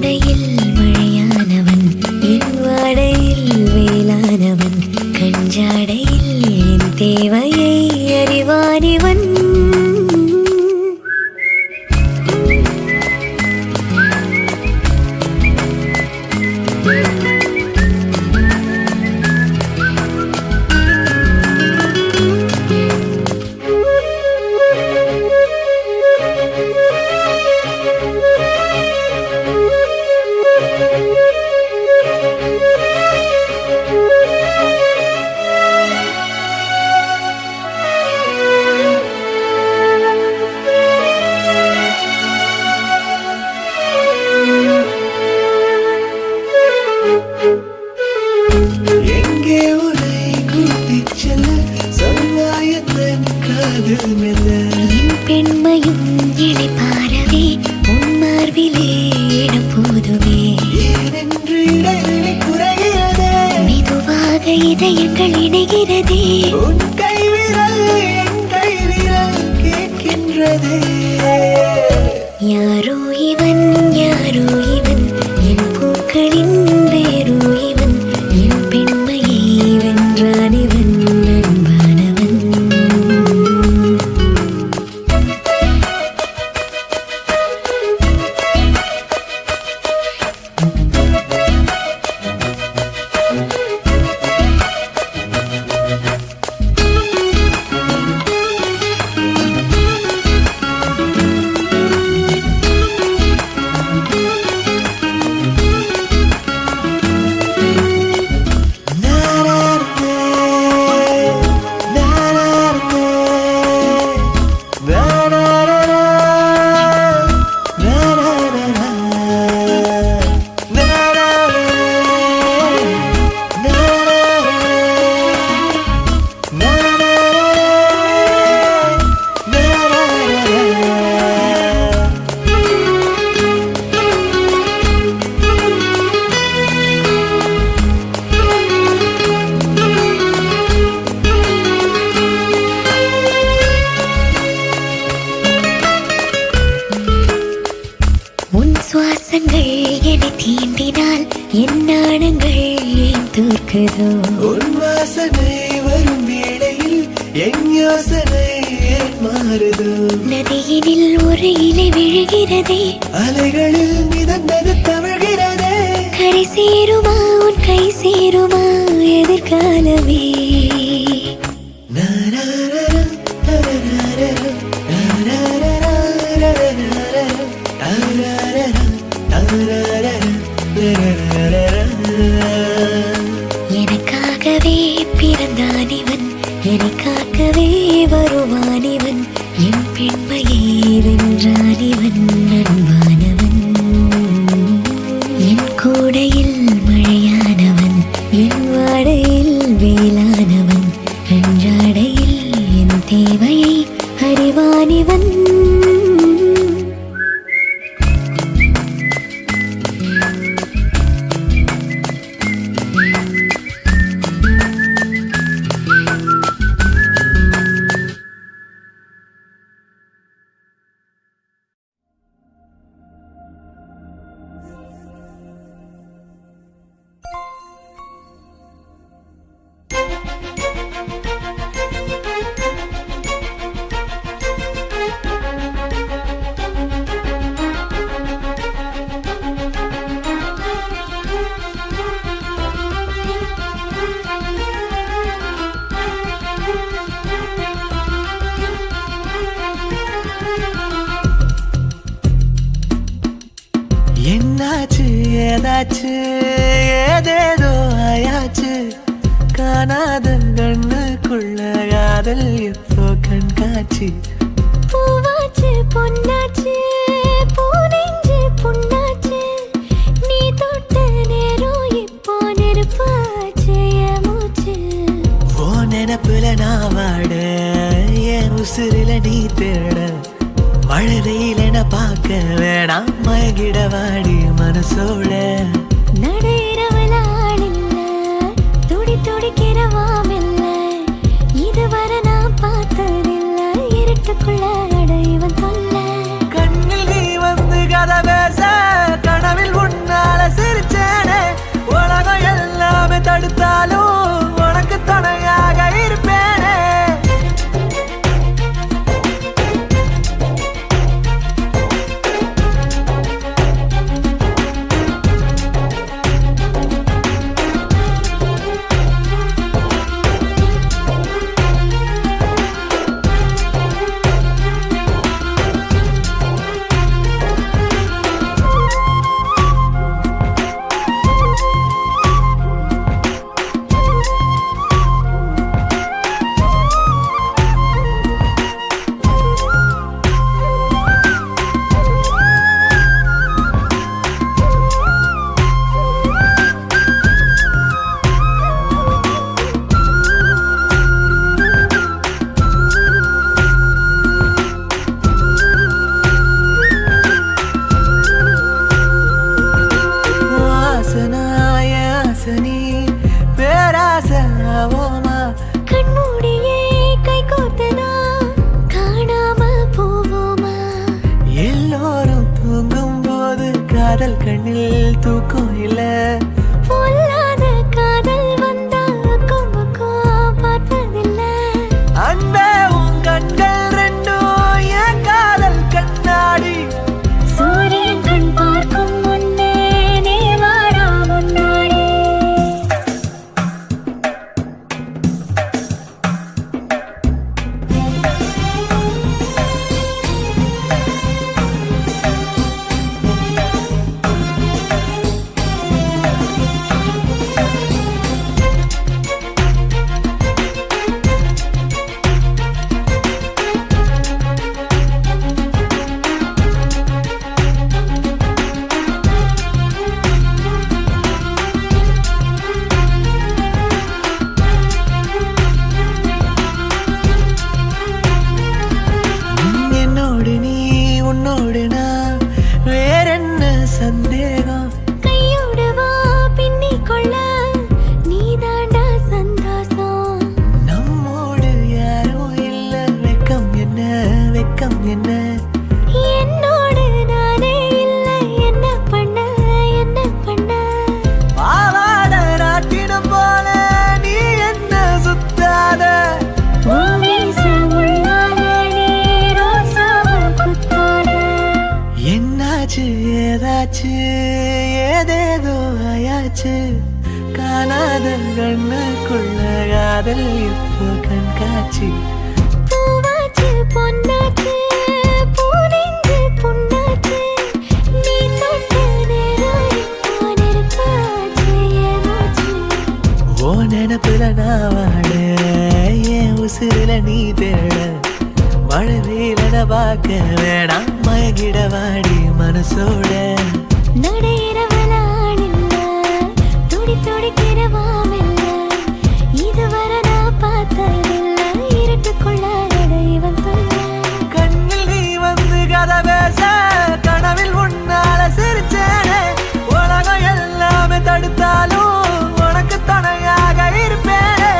கூடையில் மழையானவன், என் வாடையில் வேளானவன், கஞ்சாடையில் என் தேவையை அறிவானிவன். பெண்மையும் இழைப்பாரவே உன்மார்பிலே இடம் போதுமே, மெதுவாக இதயங்கள் இணைகிறதே, உன் கைவிரல் என் கைவிரல் கேட்கின்றதே. யாரோ இவன் யாரோ இவன், என் பூக்களின் வேரோ இவன், என் பெண்மையை வென்றான் இவன் அன்பானவன். சுவாசங்கள் என்னை தீண்டினால் என் நாணங்கள் ஏன் தோற்குதோ, உன் வாசனை வரும் வேளையில் என் யோசனை ஏன் மாறுதோ. நதியினில் ஒரு இலை விழுகிறதே, அலைகளில் மிதந்தது தவழ்கிறதே, கரை சேருமா உன் கை சேருமா எதிர்காலமே. எனக்காகவே பிறந்தான் இவன், எனக்காகவே வருவான் இவன், என் பெண்மையை வென்றான் இவன் அன்பானவன். என் கூடையில் மழையானவன், என் வாடையில் வேளானவன், அன்றாடையில் என் தேவையை அறிவான் இவன். என்னாச்சு ஏதாச்சு ஏதேதோ ஆயாச்சு, காணாத கண்ணுக்குள்ள காதல் இப்போ கண்காட்சி. பூவாச்சு பொன்னாச்சு பூனெஞ்சு புண்ணாச்சு, நீ தொட்ட நேரம் இப்போ நெருப்பாச்சு மூச்சு. ஓ நினப்புல நான் வாட, என் உசுரில நீ தேட, மழை வெயிலென பார்க்க வேணாம் மயங்கிட வாடி மனசோட. நடையிறவல ஆளில்ல, துடி துடிக்கிறவாமில்ல, இதுவரை நான் பார்த்ததில்ல, இருட்டுக்குள்ள அடைவன் தொல்ல. கண்ணில் நீ வந்து கதை பேச, கனவில் உன் காதல் கண்ணில் தூக்கம் இல்ல பொல்லாத காதல் வந்தா அக்கம் பார்த்ததில்ல அன்பே உன் கண்கள் ரெண்டும் என் காதல் கண்ணாடி சூரியன் கண் பார்க்கும் முன்னே நீ வாரா முன்னாடி என்னோடு நீ உன்னோடு நான் வேறென்ன சந்தேகம் கையோடு வா பின்னிக் கொள்ள நீதாண்டா சந்தோஷம் நம்மோடு யாரும் இல்ல வெக்கம் என்ன வெக்கம் என்ன என்னோடு நானே இல்லை என்ன பண்ண பாவாட ராட்டினம் போல நீ என்ன சுத்தாத என்னாச்சு ஏதாச்சு ஏதேதோ ஆயாச்சு காணாத கண்ணுக்குள்ள காதல் இப்போ கண்காட்சி பூவாச்சு பொன்னாச்சு பூனெஞ்சு புண்ணாச்சு நீ தொட்ட நேரம் இப்போ நெருப்பாச்சு ஏதாச்சு ஓ நினப்புல நான் வாட என் உசுரில நீ தேட மழை வெயிலன பார்க்க வேணாம் மயங்கிட வாடி மனசோட நடையிறவளாடில்ல துடி துடிக்கிறவாமில்ல இதுவரை நான் பார்த்ததில்ல இருட்டுக்குள்ள இவன் சொல்ல கண்ணில் நீ வந்து கதை பேச கனவில் உன்னால சிரிச்சேனே உலகம் எல்லாமே தடுத்தாலும் உனக்கு துணையாக இருப்பேனே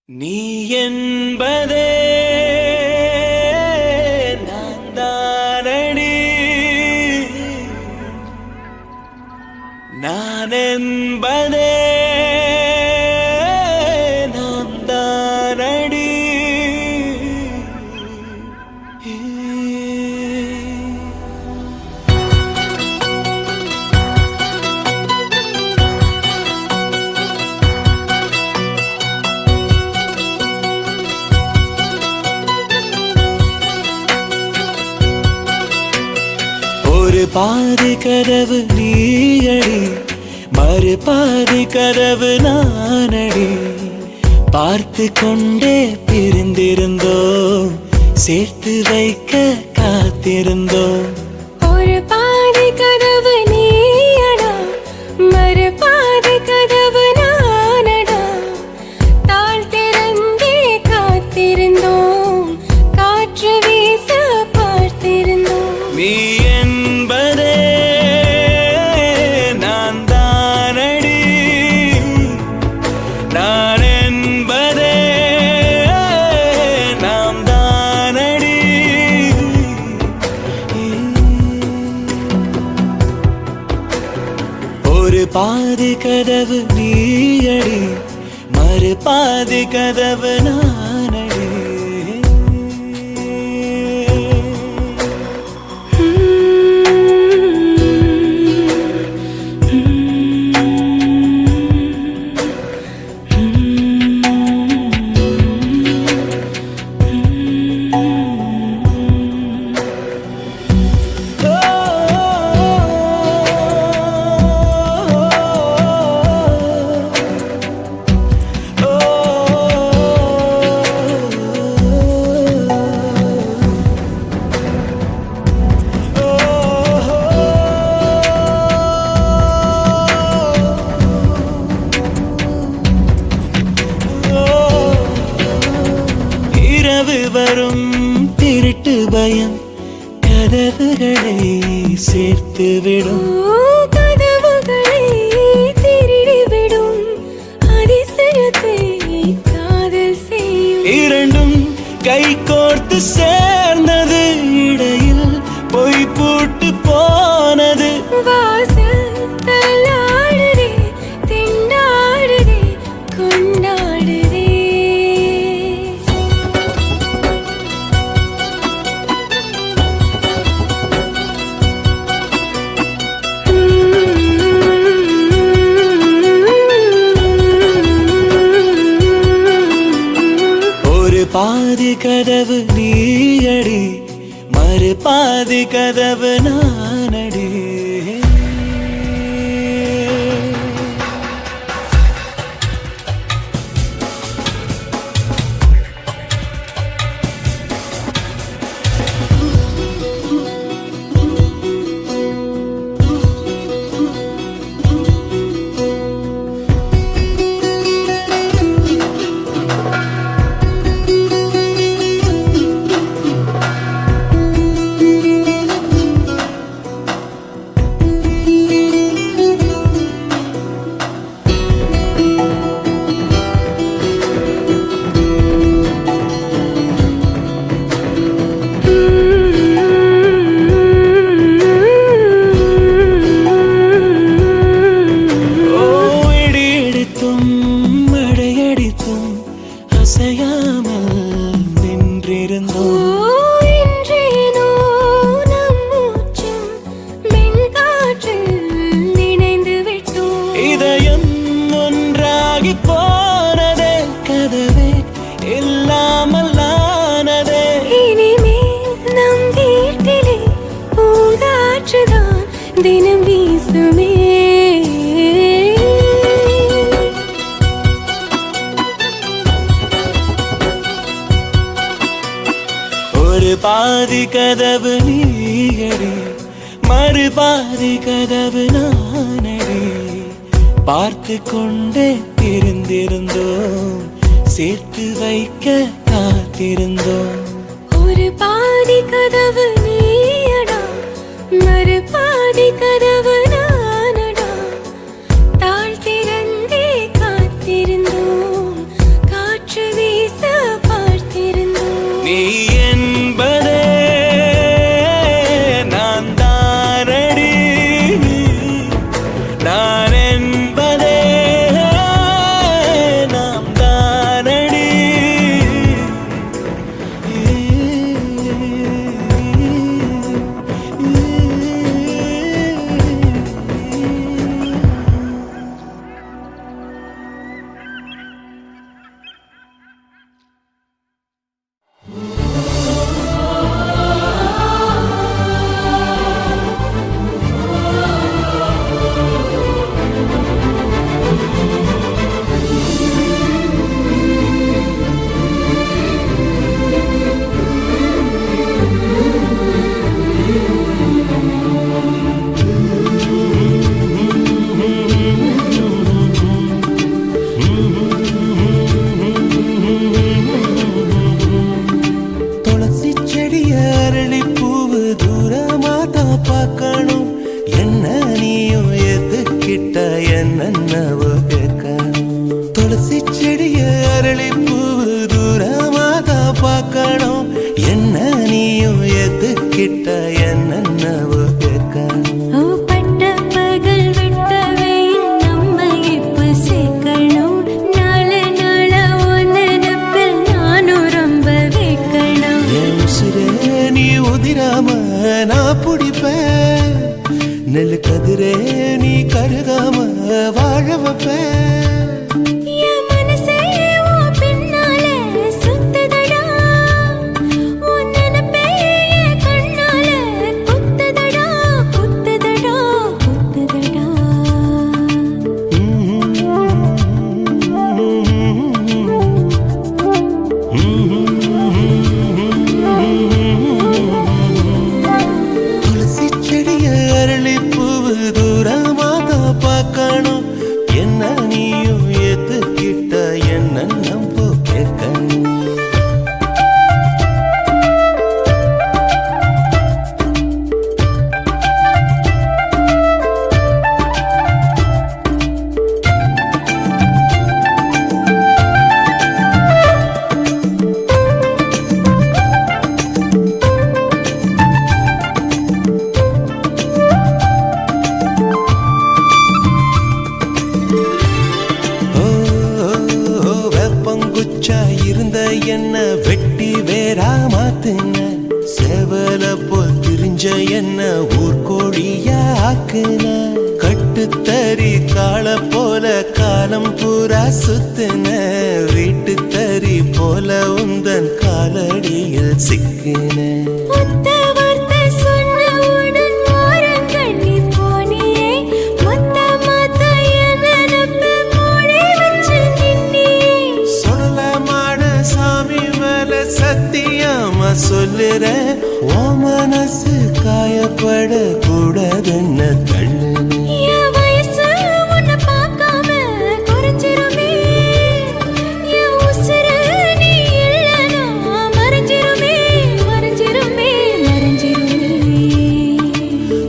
நீ என்பதே நான் தானடி நான் என்பதே நாம் தானடி ஒரு பாதி கதவு நீயடி மறு பாதி கதவு நானடி பார்த்து கொண்டே பிரிந்திருந்தோம் சேர்த்து வைக்க காத்திருந்தோம் ஒரு பாதி கதவு நீயடா மறு பாதி கதவு நானடா தாழ் திறந்தே காத்திருந்தோம் காற்று வீச பார்த்திருந்தோம் நீ என்பதே நான் தானடி நான் என்பதே நாம் தானடி ஒரு பாதி கதவு நீயடி மறு பாதி கதவு நானடி வரும் திருட்டு பயம் கதவுகளை சேர்த்துவிடும். கதவுகளை திருடிவிடும் அதிசயத்தை காதல் செய்யும். இரண்டும் கை கோர்த்து சேர்ந்தது, இடையில் பொய் பூட்டு போனது. வாசல் தள்ளாடுதே, திண்டாடுதே, கொண்டாடுதே. ஒரு பாதி கதவு நீயடி, மறு பாதி கதவு நானடி. அசையாமல் நின்றிருந்தோம். இன்றேனோ நம் மூச்சும் மென்காற்றில் நினைந்து விட்டோம். இதயம் ஒன்றாகி போனதே, கதவே இல்லாமல் ஆனதே. இனிமேல் நம் வீட்டிலே பூங்காற்றுதான் தினம் வீசுமே. ஒரு பாதி கதவு நீயடி, மறு பாதி கதவு நானடி. பார்த்து கொண்டே இருந்திருந்தோம், சேர்த்து வைக்க காத்திருந்தோம். ஒரு பாதி கதவு நீயடா, மறு பாதி கதவு நானடா. தாழ் திறந்தே காத்திருந்தோம், காற்று வீச பார்த்திருந்தோம். நீ என்பதே நான் தானடி, நான் என்பதே நாம் தானடி. துளசி செடிய அரளி பூவு தூரமாதா பார்க்கணும். என்ன நீயும் எதுக்கிட்ட என்னவோ கேட்கணும். துளசி செடிய அரளி பூவு தூரமாதா பார்க்கணும். என்ன நீயும் எதுக்கிட்ட என்னவோ கேட்கணும். பட்ட பகல் விட்ட வெயில் நம்ம இப்ப சேர்க்கணும். நாள நாள ஒன்னப்பில் நானும் ரொம்ப வைக்கணும். என் உசிரே நீ உதிராம நான் பிடிப்பேன். நெல் கதிரே நீ கருகாம வாழ வைப்பேன். என் மனசே உன் பின்னாலே சுத்துதடா. உன் நினைப்பே என் கண்ணாலே குத்துதடா, குத்துதடா, குத்துதடா. துளசி செடிய அரளி பூவு தூரமாதா பார்க்கணும். என்ன நீயும் எதுக்கிட்ட என்ன நம்ப கேட்கணும். என்ன வெட்டி வேறா மாத்துன சேவல போல் திரிஞ்ச என்ன ஊர்கோழியா ஆக்குன கட்டுத்தறி கால போல காலம் பூரா சுத்துன வீட்டு தறி போல உந்தன் காலடியில் சிக்கின சத்தியமா சொல்லுற ஓ மனசு காயப்பட கூடாதுன்னு தள்ளு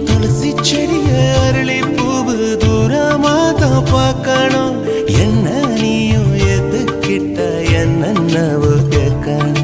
துளசி செடிய அரளி பூவு தூரமாதான் பார்க்கணும் என்ன நீயும் எதுக்கிட்ட என்னவோ கேட்கணும்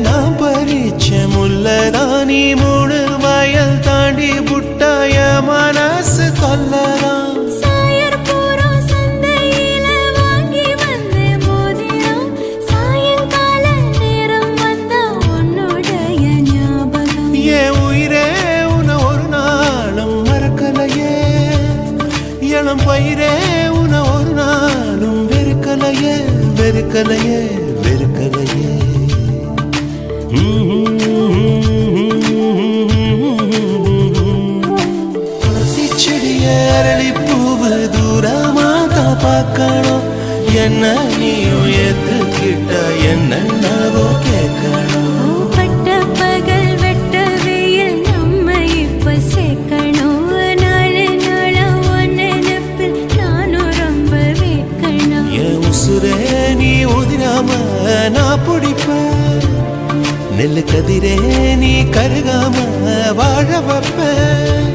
நான் பறிச்ச முல்லதானி 3 வயல் தாண்டி புட்டாய மனசு கொல்லலாம் என் உயிரே உன ஒரு நாளும் மறக்கலையே இளம் பயிரே உன ஒரு நாளும் வெறுக்கலையே வெறுக்கலையே வெறுக்கலையே துளசி செடிய அரளி பூவு தூரமாதான் பார்க்கணும் என்ன நீயும் எதுக்கிட்ட என்னவோ கேட்கணும் நீ உதிராம நான் பிடிப்பேன் நெல்லு கதிரே நீ கருகாம வாழ வைப்பேன்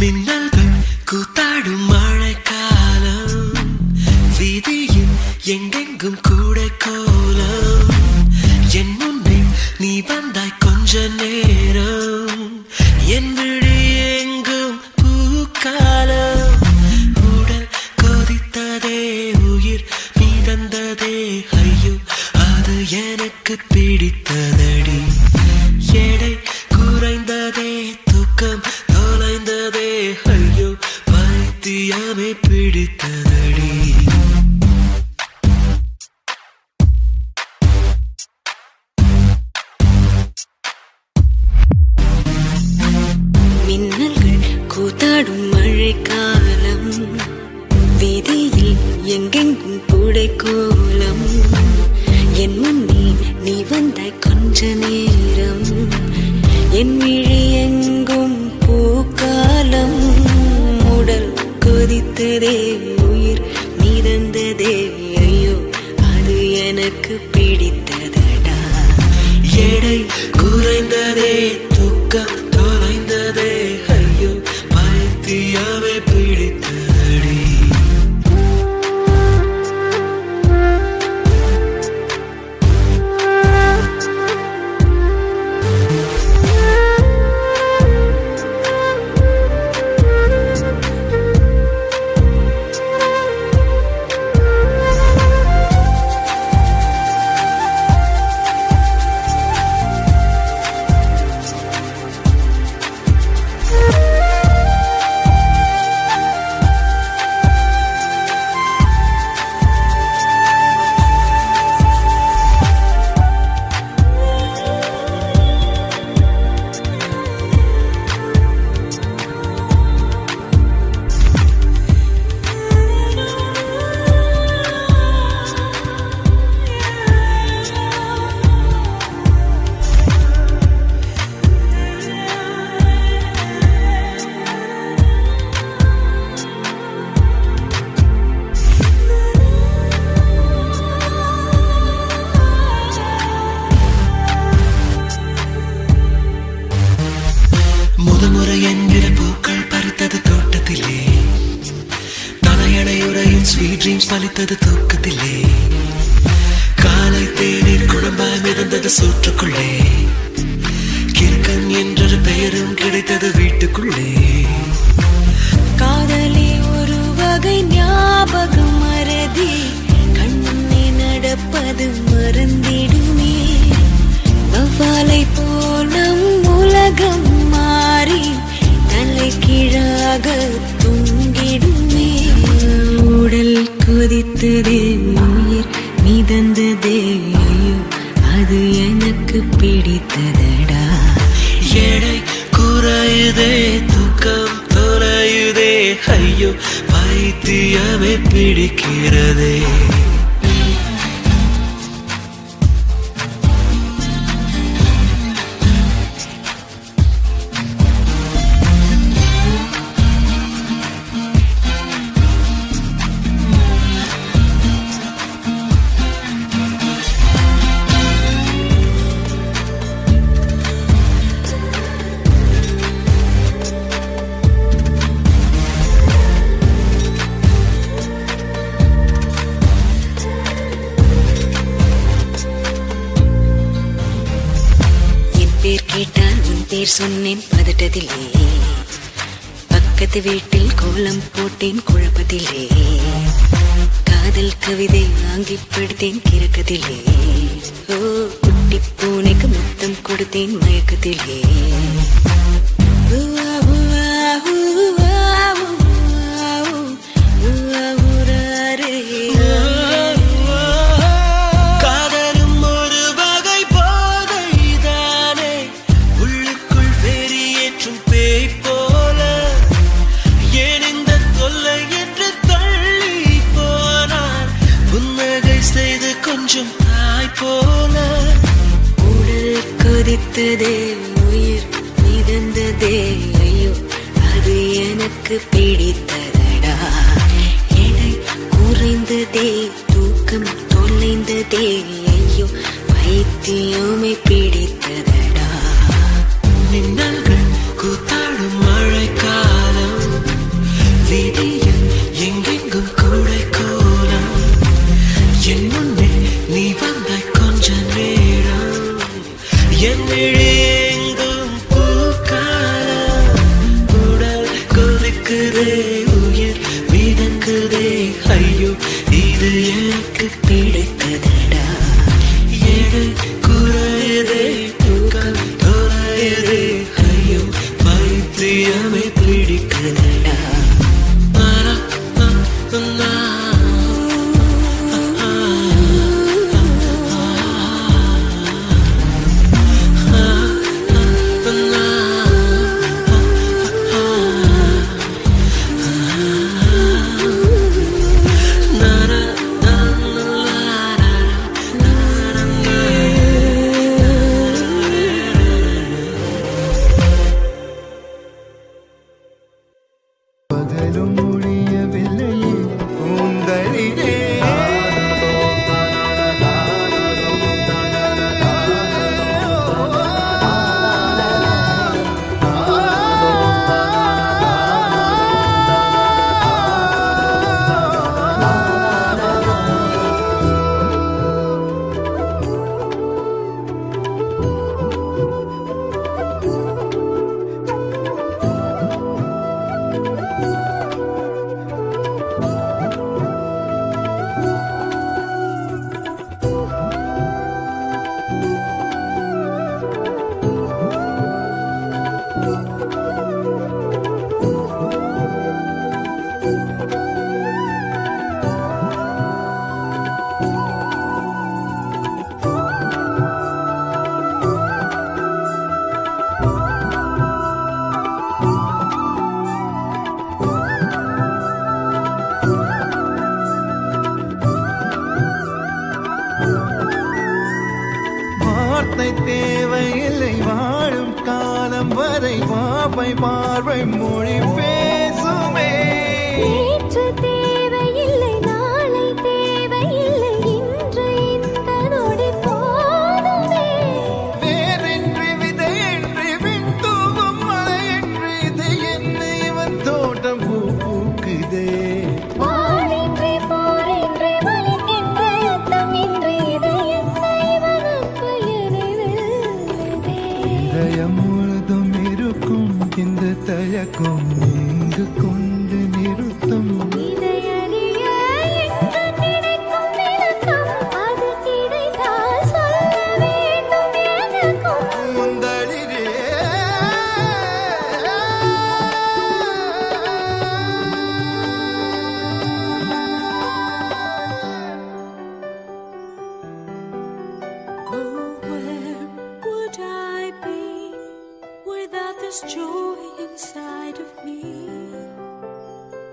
மின்னல்கள் கூத்தாடும் மழைக்காலம் வீதியில் எங்கெங்கும் கூட கோலம் என் முன்னே நீ வந்தாய் கொஞ்ச நேரம் என் விழி எங்கும் பூக்காலம் உடல் கொதித்ததே உயிர் மிதந்ததே ஐயோ அது எனக்கு பிடித்ததடி எடை குறைந்ததே தூக்கம் தொலைந்ததே ஐயோ பைத்தியமே பிடித்ததடி கூடை கோலம் என் முன்னே நீ வந்தாய் கொஞ்ச நேரம் என் விழி எங்கும் பூக்காலம் உடல் கொதித்ததே உயிர் மிதந்ததே ஐயோ அது எனக்கு பிடித்ததடா எடை குறைந்ததே தூக்கம் தொலைந்ததே ஐயோ பைத்தியமே பிடித்ததடி முதமுறை என்கிற பூக்கள் பறித்தது தோட்டத்திலே தலையணையுறையின் ஸ்வீட் ட்ரீம்ஸ் பலித்தது தூக்கத்திலே காலை தேநீர் குழம்பாய் மிதந்தது சூற்றுக்குள்ளே கிறுக்கன் என்றொரு பெயரும் கிடைத்தது வீட்டுக்குள்ளே காதலி ஒரு வகை ஞாபகம் மறதி கண்ணே நடப்பது மறந்திடுமே வவ்வாலை போல் நம் உலகம் மாறி தலை கீழாக தூங்கிடுமே உடல் கொதித்ததே உயிர் மிதந்ததே ஐயோ அது எனக்கு பிடித்ததடா எடை குறையுதே தூக்கம் தொலையுதே ஐயோ பைத்தியமே பிடிக்கிறதே பேர் கேட்டால் உன் பேர் சொன்னேன் பதட்டத்திலே பக்கத்து வீட்டில் கோலம் போட்டேன் குழப்பத்திலே காதல் கவிதை வாங்கி படுத்தேன் கிறக்கத்திலே ஓ குட்டி பூனைக்கு முத்தம் கொடுத்தேன் மயக்கத்திலே கொஞ்சம் தாய் போல உடல் கொதித்ததே உயிர் மிதந்ததே ஐயோ அது எனக்கு பிடித்ததடா எடை குறைந்ததே தூக்கம் தொலைந்ததே ஐயோ பைத்தியமே பிடித்ததடா மின்னல்கள் கூத்தாடும் மழைக்காலம் வீதியில் எங்கெங்கும் கூடை கோலம் என் முன்னே நீ வந்தாய் கொஞ்ச நேரம் என் விழி எங்கும் பூக்காலம் உடல் கொதிக்குதே உயிர் மிதக்குதே ஐயோ இது எனக்கு பிடித்ததடா எடை குறையுதே தூக்கம் தொலையுதே ஐயோ பைத்தியமே பிடிக்குதடா வார்த்தை தேவையில்லை வாழும் காலம் வரை பாவை பார்வை மொழி பேசுமே நேற்று தேவையில்லை நாளை தேவையில்லை இன்று இந்த நொடி போதுமே வேறென்று விதையென்று விண் தூவும் மழையென்று இது என்ன இவன் தோட்டம் பூ பூக்குதே வாழின்றி போரின்றி வலிக்கின்ற யுத்தமின்றி இது என்ன இவனுக்கு என இதயம் முழுதும் இருக்கும் இந்த தயக்கம் இங்கு கொண்டு நிறுத்தும் இதையறிய எங்கு கிடைக்கும் விளக்கம் அது கிடைத்தால் சொல்ல வேண்டும் எனக்கும் முந்தளிரே Oh, where would I be without this joy inside of me?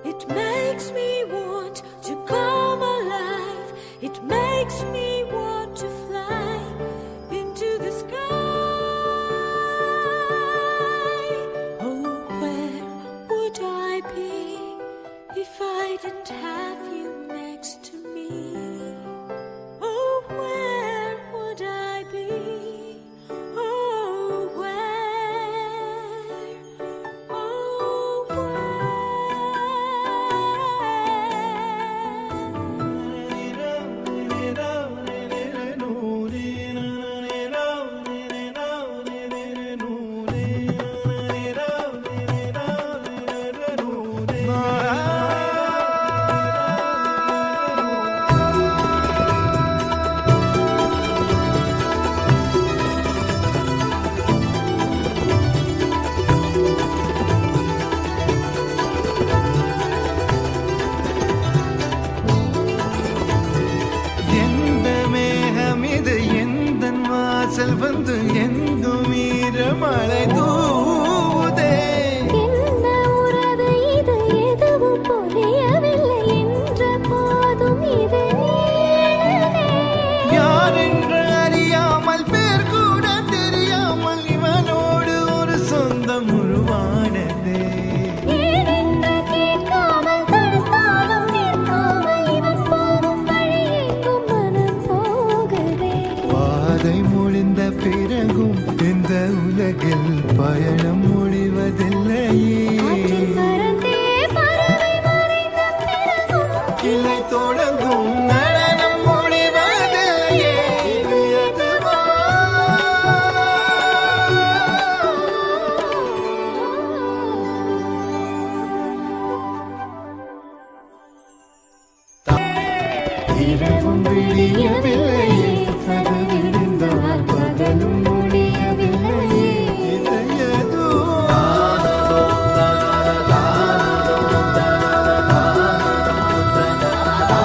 It makes me want to come alive. It makes me want to fly into the sky. Oh, where would I be if I didn't have you next to me? Oh, where would I be? Oh, where? Oh, எந்த மேகம் இது எந்த வாசல் வந்து எங்கும் ஈரமழை தூவுதே என்ன உறவு இது எதுவும் புரியவில்லை என்ற போதும் இது நீளமே யார் என்று அறியாமல் பேர் கூட தெரியாமல் இவனோடு ஒரு சொந்தம் உருவானதே ஏனென்று கேட்காமல் தடுத்தாலும் நிற்காமல் இவன் போகும் வழி எங்கும் மனம் போகுதே பாதை முடிந்த பிறகும் இந்த உலகில் பயணம் முடிவதில்லையே ஆற்றில் பறந்தே பறவை மறைந்த பிறகும் கிளை தொடங்கும் நடனம் முடிவதில்லையே இது எதுவா? இரவும் விடியவில்லையே அது விடிந்தால் பகலும் முடியவில்லையே இது எதுவா? ஆ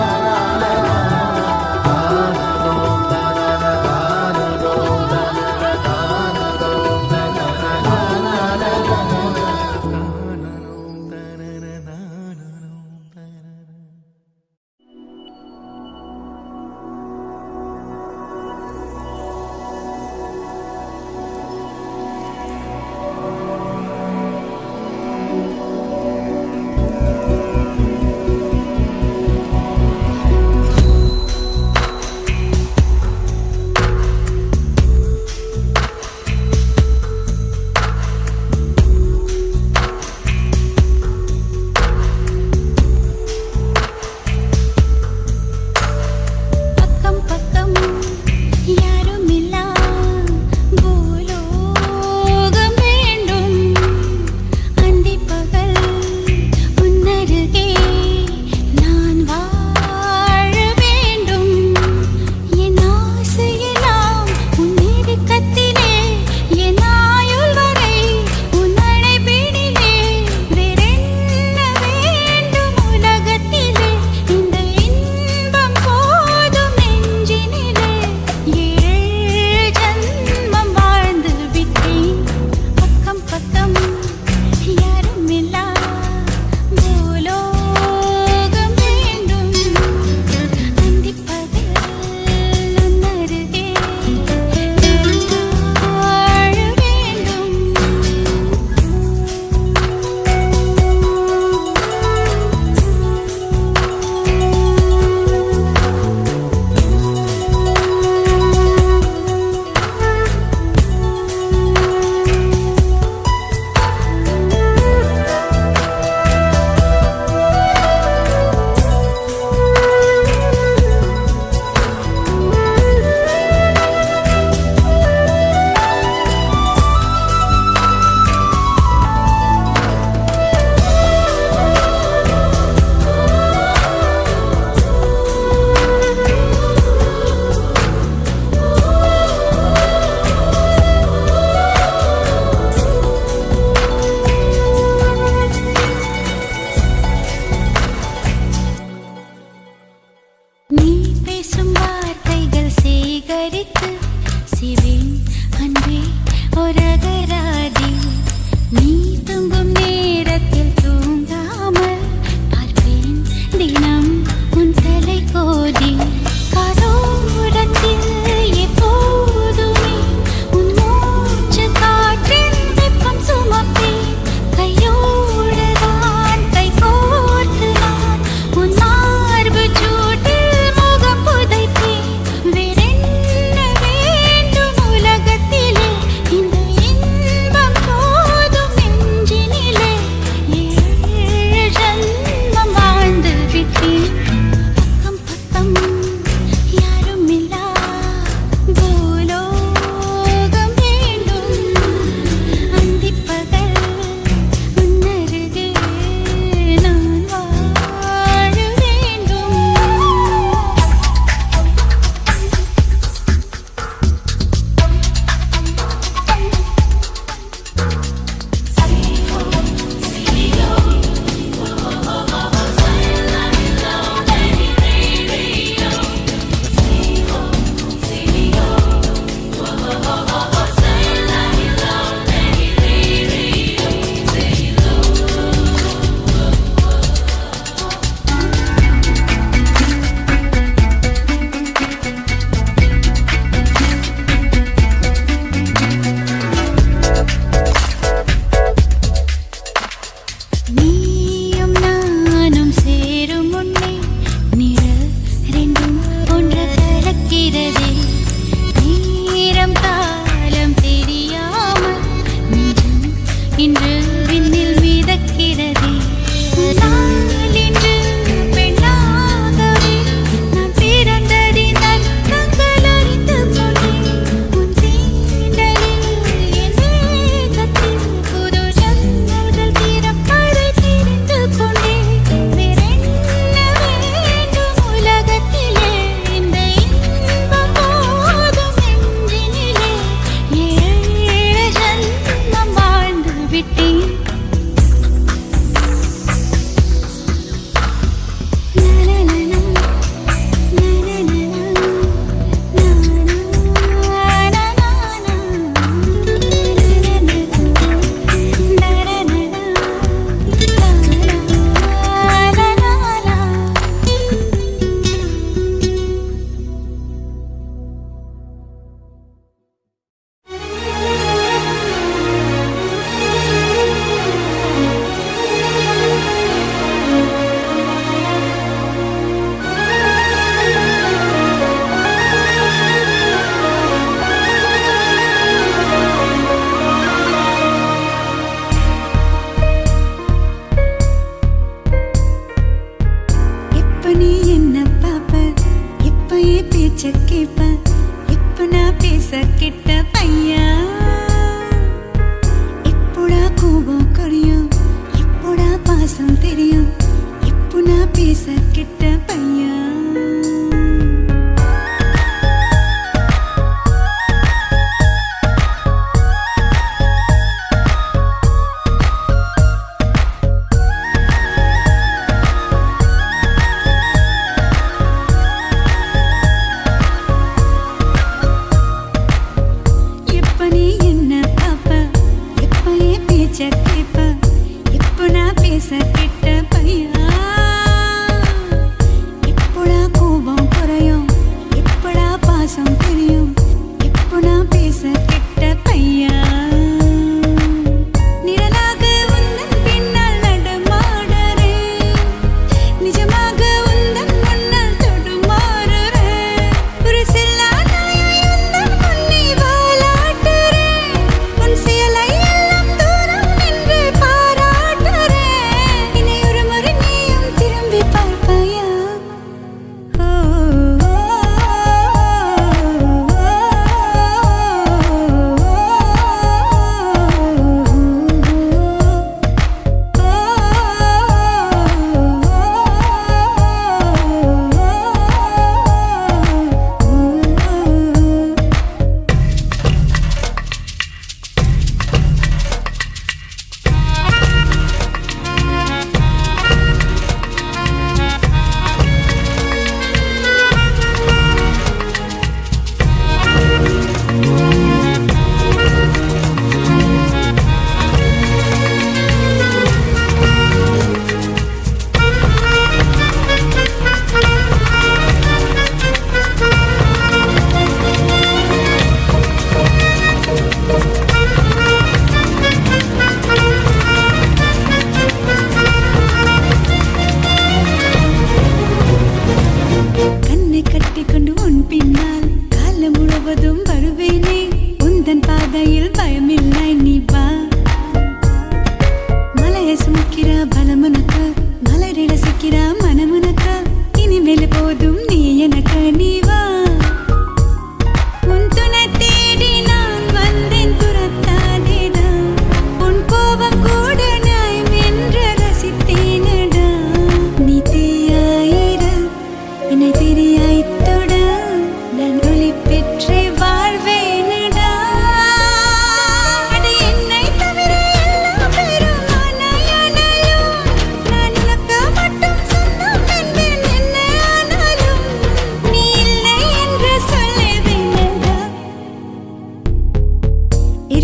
பேசுவேன் அன்பே ஒரகராதி நீ தூங்கும் நேரத்தில் தூங்காமல் பார்ப்பேன் தினம் உன் தலை கோதி காதோரத்தில் எப்போதுமே உன் மூச்சு காற்றின் வெப்பம் சுமப்பேன் கையோடுதான் கை கோர்த்து நான் உன் மார்பு சூட்டில் முகம் புதைப்பேன் வேறென்ன வேண்டும் உலகத்திலே இந்த இன்பம் போதும் நெஞ்சினிலே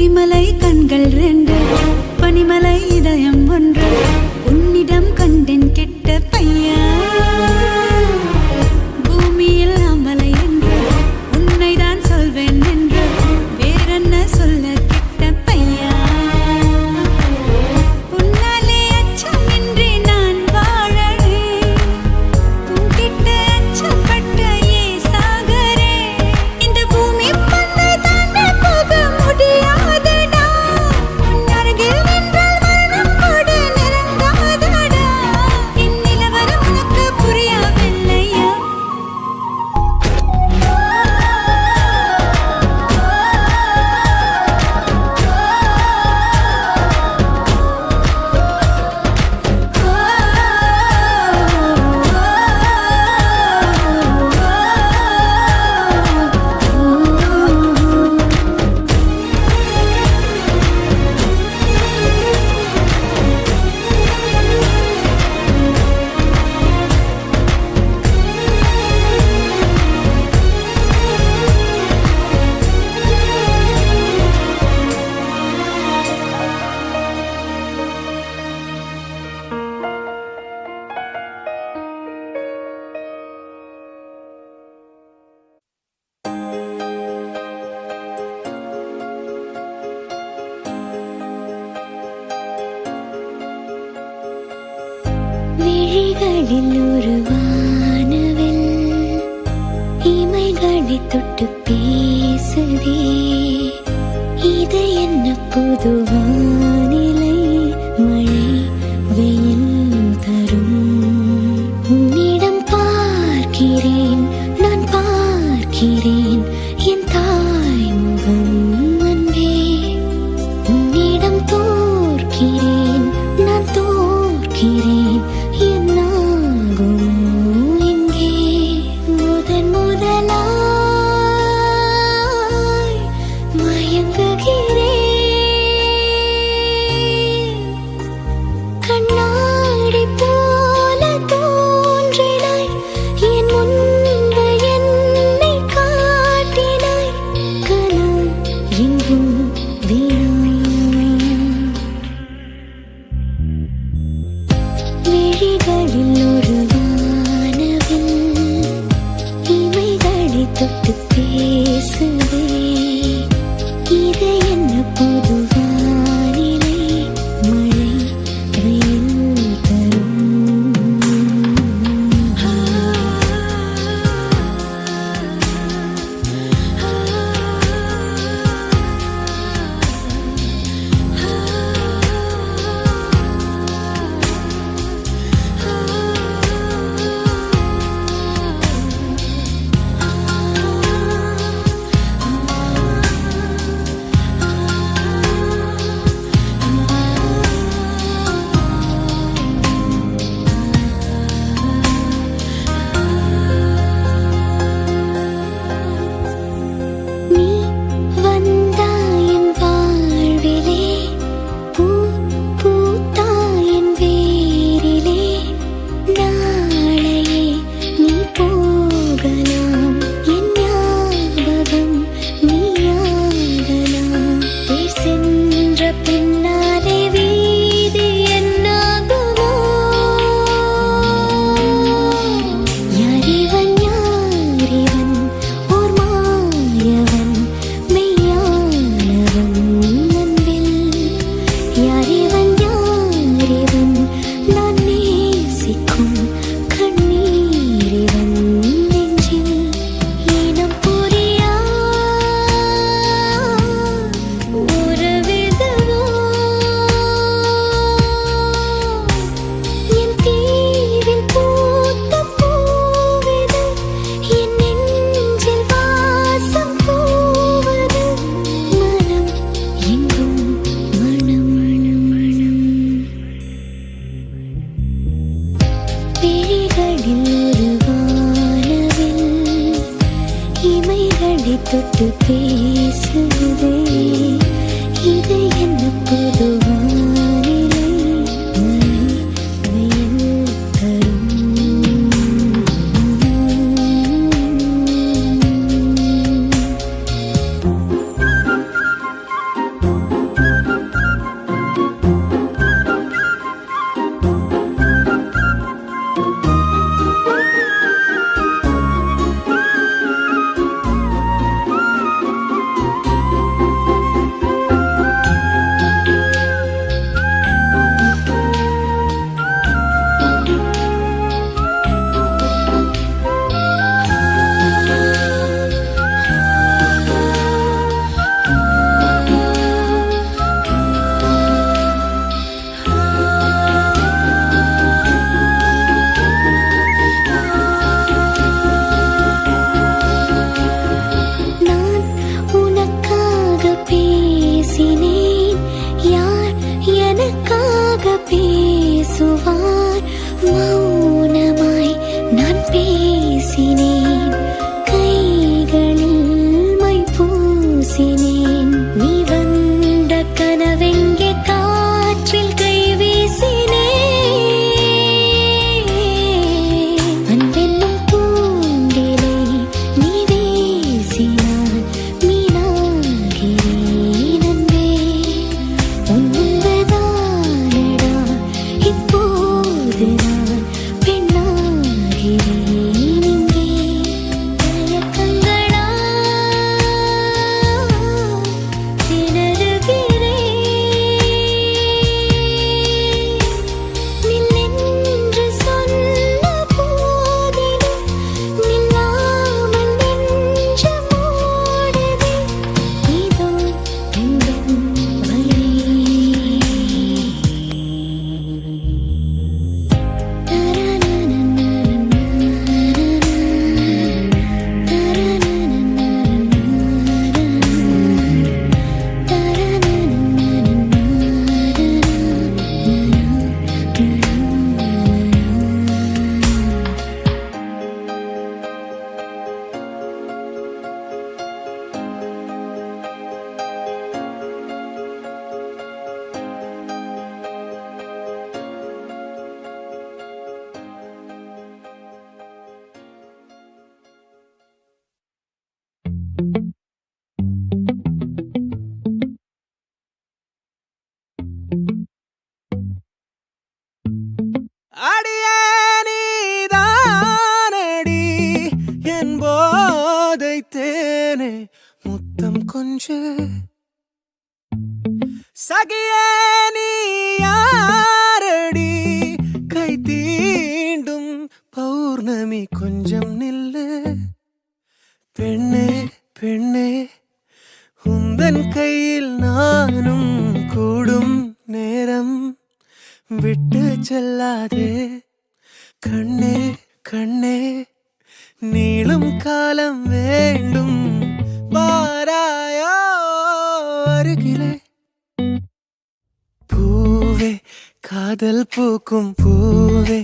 எரிமலை கண்கள் ரெண்டு, பனிமலை இதயம் ஒன்று, உன்னிடம் கண்டேன் கெட்ட பையா. பூமியில் அமலை என்று உன்னைதான் சொல்வேன் என்று வேறென்ன சொல்ல கெட்ட பையா. உன்னாலே அச்சமின்றி நான் வாழறேன், உன்கிட்ட அச்சப்பட்ட சாகரேன். இந்த பூமி பந்தை தாண்டி போக முடியாதடா, உன் அருகில் நின்றால் மரணம் கூட நெருங்காதடா. என் நிலவரம் உனக்கு புரியவில்லையா? விழிகளில் ஒரு வானவில் இமைகளை தொட்டு பேசுதே, இது என்ன புது வானிலை? மழை வெயில் தரும். உன்னிடம் பார்க்கிறேன், நான் பார்க்கிறேன் என் தாய் முகம் அன்பே. உன்னிடம் தோற்கிறேன், நான் தோற்கிறேன் என்னாகுமோ இங்கே? முதன் முதலாய் மயங்குகிறேன். பேசினேன், யார் எனக்காக பேசுவார்? மௌனமாய் நான் பேசினேன், கைகளில் மை பூசினேன். நீ வந்த கனவெங்கே காற்றில் கை வீசினேன். அன்பென்னும் பூண்டிலே நீ வீசினான், மீனாகிறேன் அன்பே. உன்பதானடா இப்போது நான் பெண்ணாகிறேன் இங்கே. தயக்கங்களா திணறுகிறேன். நில்லென்று சொன்ன போதிலும் நில்லாமல் நெஞ்சம் ஓடுதே. இதோ எங்கள் வழி. அடியே நீதானடி என் போதை தேனே, முத்தம் கொஞ்சு சகியே நீ யாரடி? கை தீண்டும் பௌர்ணமி கொஞ்சம் நில்லு. பெண்ணே பெண்ணே, உந்தன் கையில் நானும் கூடும் நேரம் விட்டு செல்லாதே. கண்ணே கண்ணே, நீளும் காலம் வேண்டும், பாராயோ அருகிலே. பூவே காதல் பூக்கும் பூவே,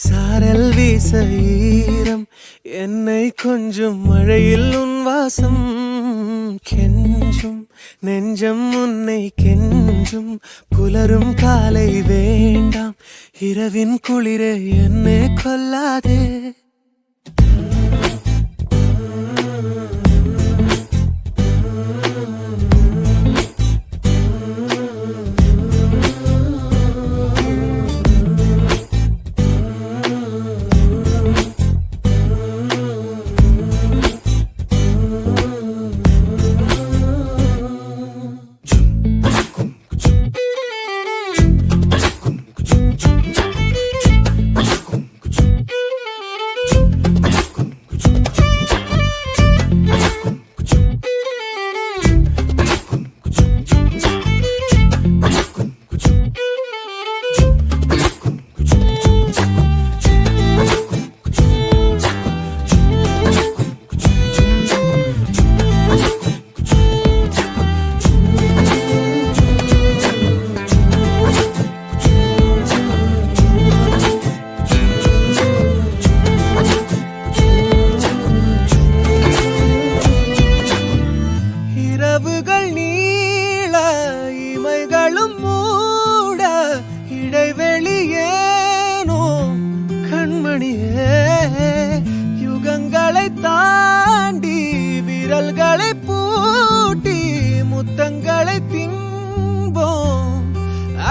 சாரல் வீச ஈரம் என்னை கொஞ்சம் மழையில் உன் வாசம் கெஞ்சும். நெஞ்சம் உன்னை கெஞ்சும், புலரும் காலை வேண்டாம், இரவின் குளிரே என்னை கொல்லாதே.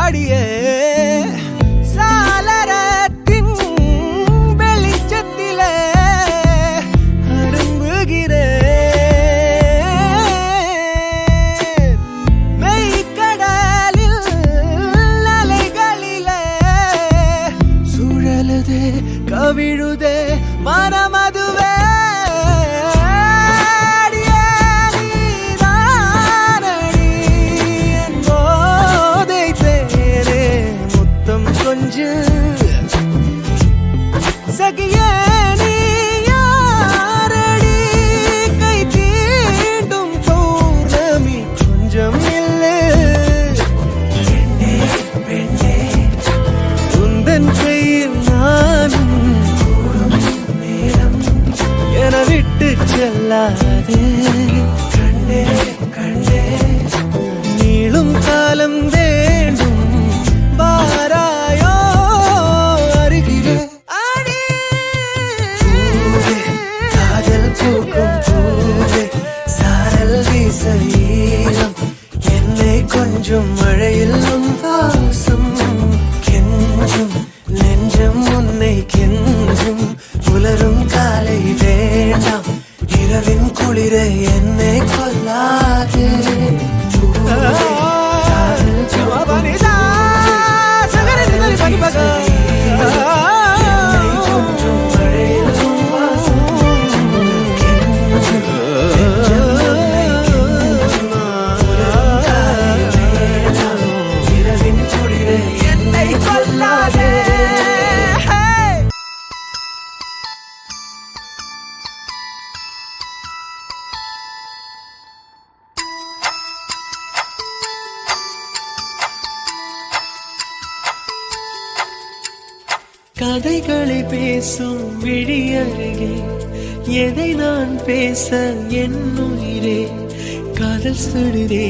அடியே சாளரத்தின் வெளிச்சத்திலே அரும்புகிறேன் மெய்க்கடலில் அலைகளிலே சுழலுதே கவிழுதே மனமதுவே கொஞ்சம் மழையில் உன் வாசம் கெஞ்சும் நெஞ்சம் உன்னை கெஞ்சும் புலரும் காலை வேண்டாம் இரவின் குளிரை என்னை கொல்லாதே கதைகளை பேசும் விழி அருகே எதை நான் பேச என் உயிரே காதல் சுடுதே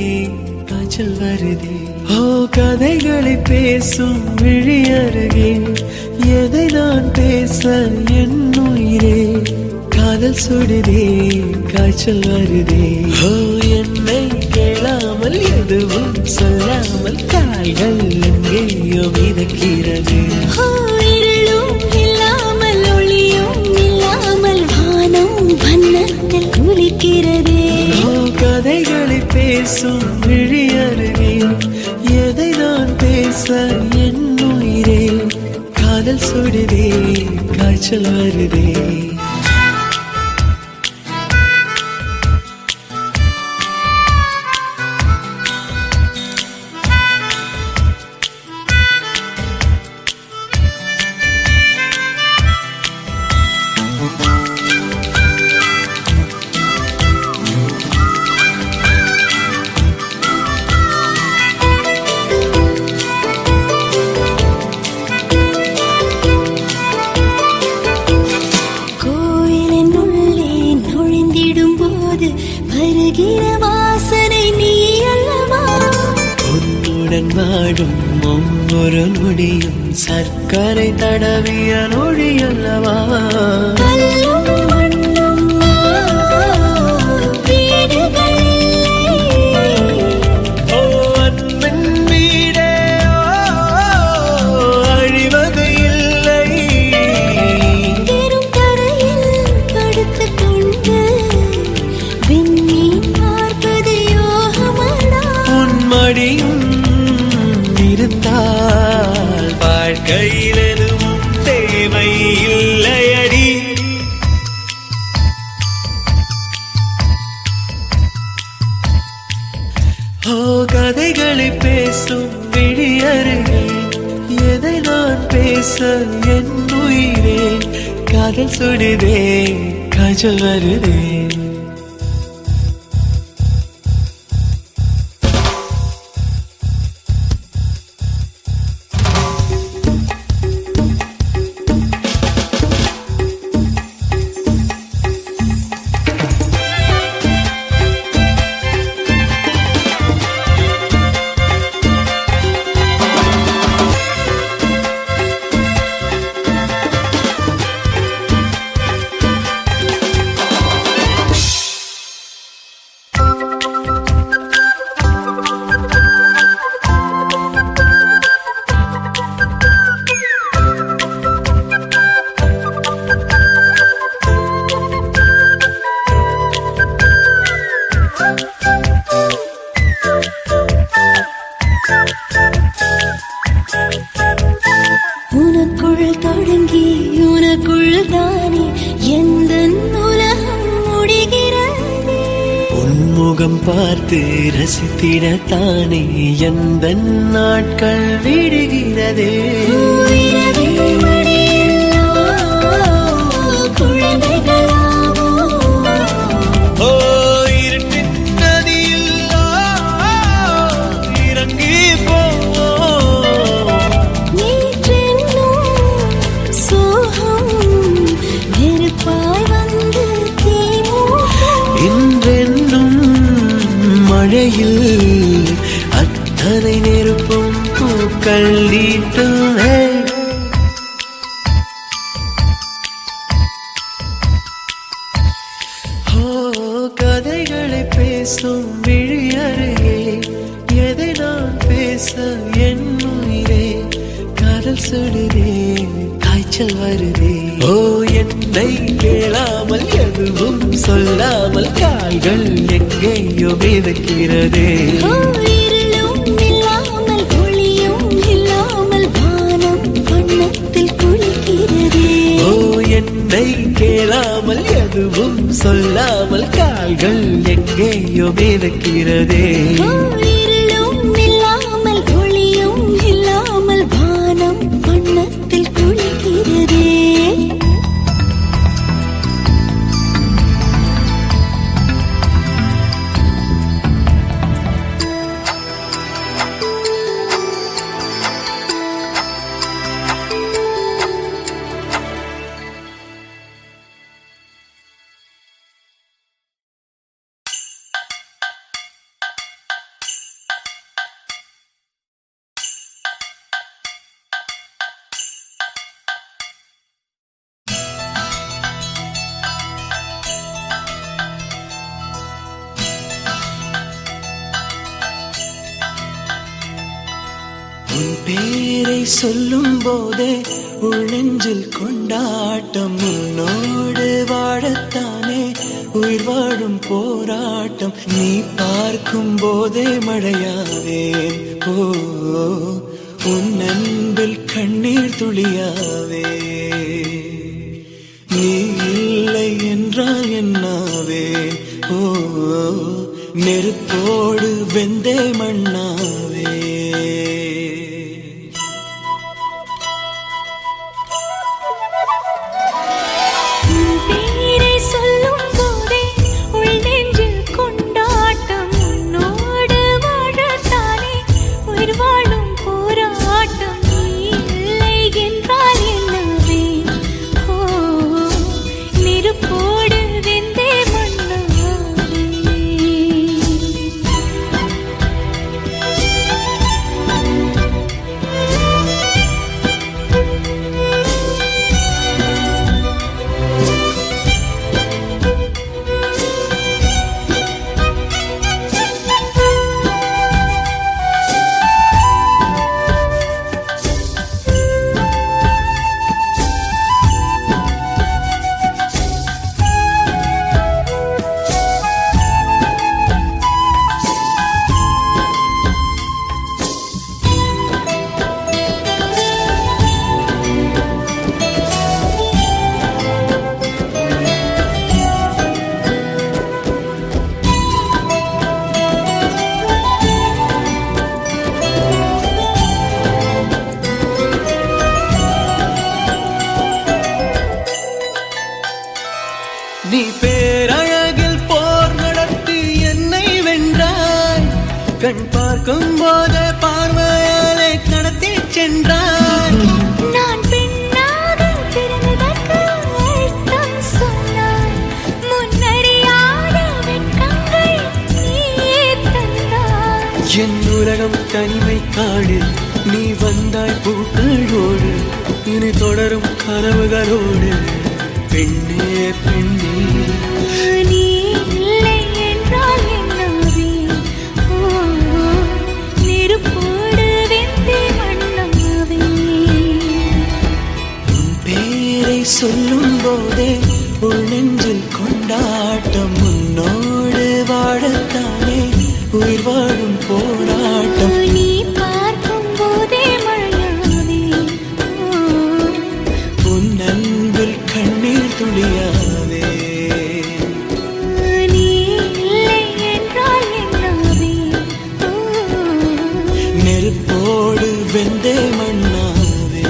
காய்ச்சல் வருதே ஓ கதைகளை பேசும் விழி அருகே எதை நான் பேச என் உயிரே காதல் சுடுதே காய்ச்சல் வருதே ஓ என்னை கேளாமல் எதுவும் சொல்லாமல் கால்கள் எங்கேயோ மிதக்கிறது கதைகளை பேசும் விழி அருகே எதை நான் பேச என் உயிரே காதல் சுடுதே காய்ச்சல் வருதே வாசனை நீ அல்லவா உன்னுடன் வாடும் ஒவ்வொரு நொடியும் சர்க்கரை தடவிய நொடி அல்லவா இருந்தால் வாழ்க்கையில் எதுவும் தேவை இல்லையடி ஓ கதைகளை பேசும் விழி அருகே எதை நான் பேச என் உயிரே காதல் சுடுதே காய்ச்சல் வருதே உனக்குள் தொடங்கி உனக்குள் தானே எந்த உலகம் முடிகிறது உன்முகம் பார்த்து ரசித்திடத்தானே எந்த நாட்கள் விடுகிறதே மழையில் அத்தனை நெருப்பும் பூக்கள் நீட்டுமே கதைகளை பேசும் விழி அருகே எதை காய்ச்சல் வருதே. ஓ என்னை கேளாமல் எதுவும் சொல்லாமல் கால்கள் எங்கேயோ மிதக்கிறதே. ஓ இருளும் இல்லாமல் ஒளியும் இல்லாமல் வானம் வண்ணத்தில் குளிக்கிறதே. ஓ என்னை கேளாமல் எதுவும் சொல்லாமல் கால்கள் எங்கேயோ மிதக்கிறதே. ஓ இருளும் இல்லாமல் ஒளியும் இல்லாமல் வானம் வண்ணத்தில் குளிக்கிறதே. உன் பேரை சொல்லும் போதே உள்ளெஞ்சில் கொண்டாட்டம். உன்னோடு வாழத்தானே உயிர் வாழும் போராட்டம். நீ பார்க்கும் போதே மழையாவேன். ஓ உன் அன்பில் கண்ணீர் துளியாவே. நீ இல்லை என்றால் என்னாவே. ஓ நெருப்போடு வெந்தே மண்ணாவே. உன் பேரை சொல்லும் போதே உள் நெஞ்சில் கொண்டாட்டம். உன்னோடு வாழத்தானே உயிர் வாழும் போராட்டம். நீ இல்லை என்றால் என்னவே. ஓ நெருப்போடு வெந்தே மண்ணாவே. நீ பேரழகில் போர் நடத்தி என்னை வென்றாய். கண் பார்க்கும் போது பார்வையாலே கடத்தி சென்றாய். நான் பெண்ணாக பிறந்ததற்கு அர்த்தம் சொன்னாய். முன்னறியாத வெட்கங்கள் நீயே தந்தாய். என் உலகம் தனிமை காடு. நீ வந்தாய் பூக்களோடு. இனி தொடரும் கனவுகளோடு. பெண்ணே பெண்ணே நீ இல்லை என்றால் என்னவே. ஓ நெருப்போடு வெந்தே மண்ணாவே. உன் பேரை சொல்லும் போதே உள் நெஞ்சில் கொண்டாட்டம். உன்னோடு வாழத்தானே உயிர் வாழும் போராட்டம். நீ பார்க்கும் போதே மழையாவே. உன் அன்பில் கண்ணீர் துளியாவே. நீ இல்லை என்றால் என்னவே. நெருப்போடு வெந்தே மண்ணாவே.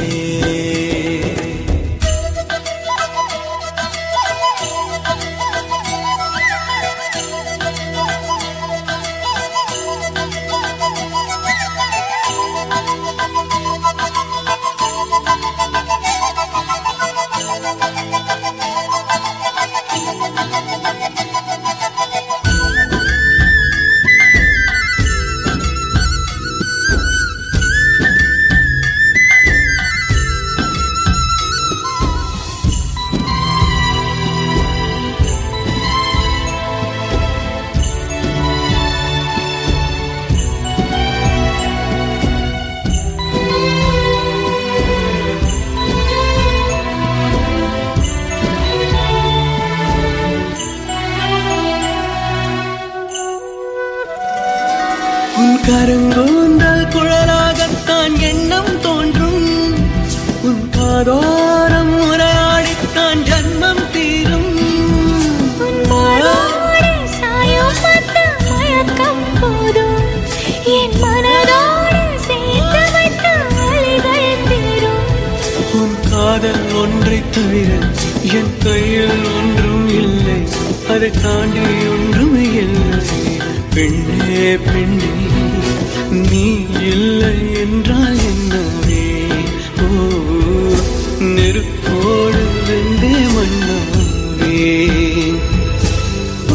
உன் கருங்கூந்தல் குழலாகத்தான் எண்ணம் தோன்றும், உன் காதோரம் உரையாடித்தான் ஜன்மம் தீரும். உன் மாரோடு சாயும் பட்ட மயக்கம் போதும், என் மனதோடு சேர்த்து வைத்த வலிகள் தீரும். உன் காதல் ஒன்றை தவிர என் கையில் ஒன்றும் இல்லை, அதை தாண்டி ஒன்றும் இல்லை. பெண்ணே பெண்ணே நீ இல்லை என்றால் என்னவே, ஓ நெருப்போடு வெந்தே மண்ணாவே.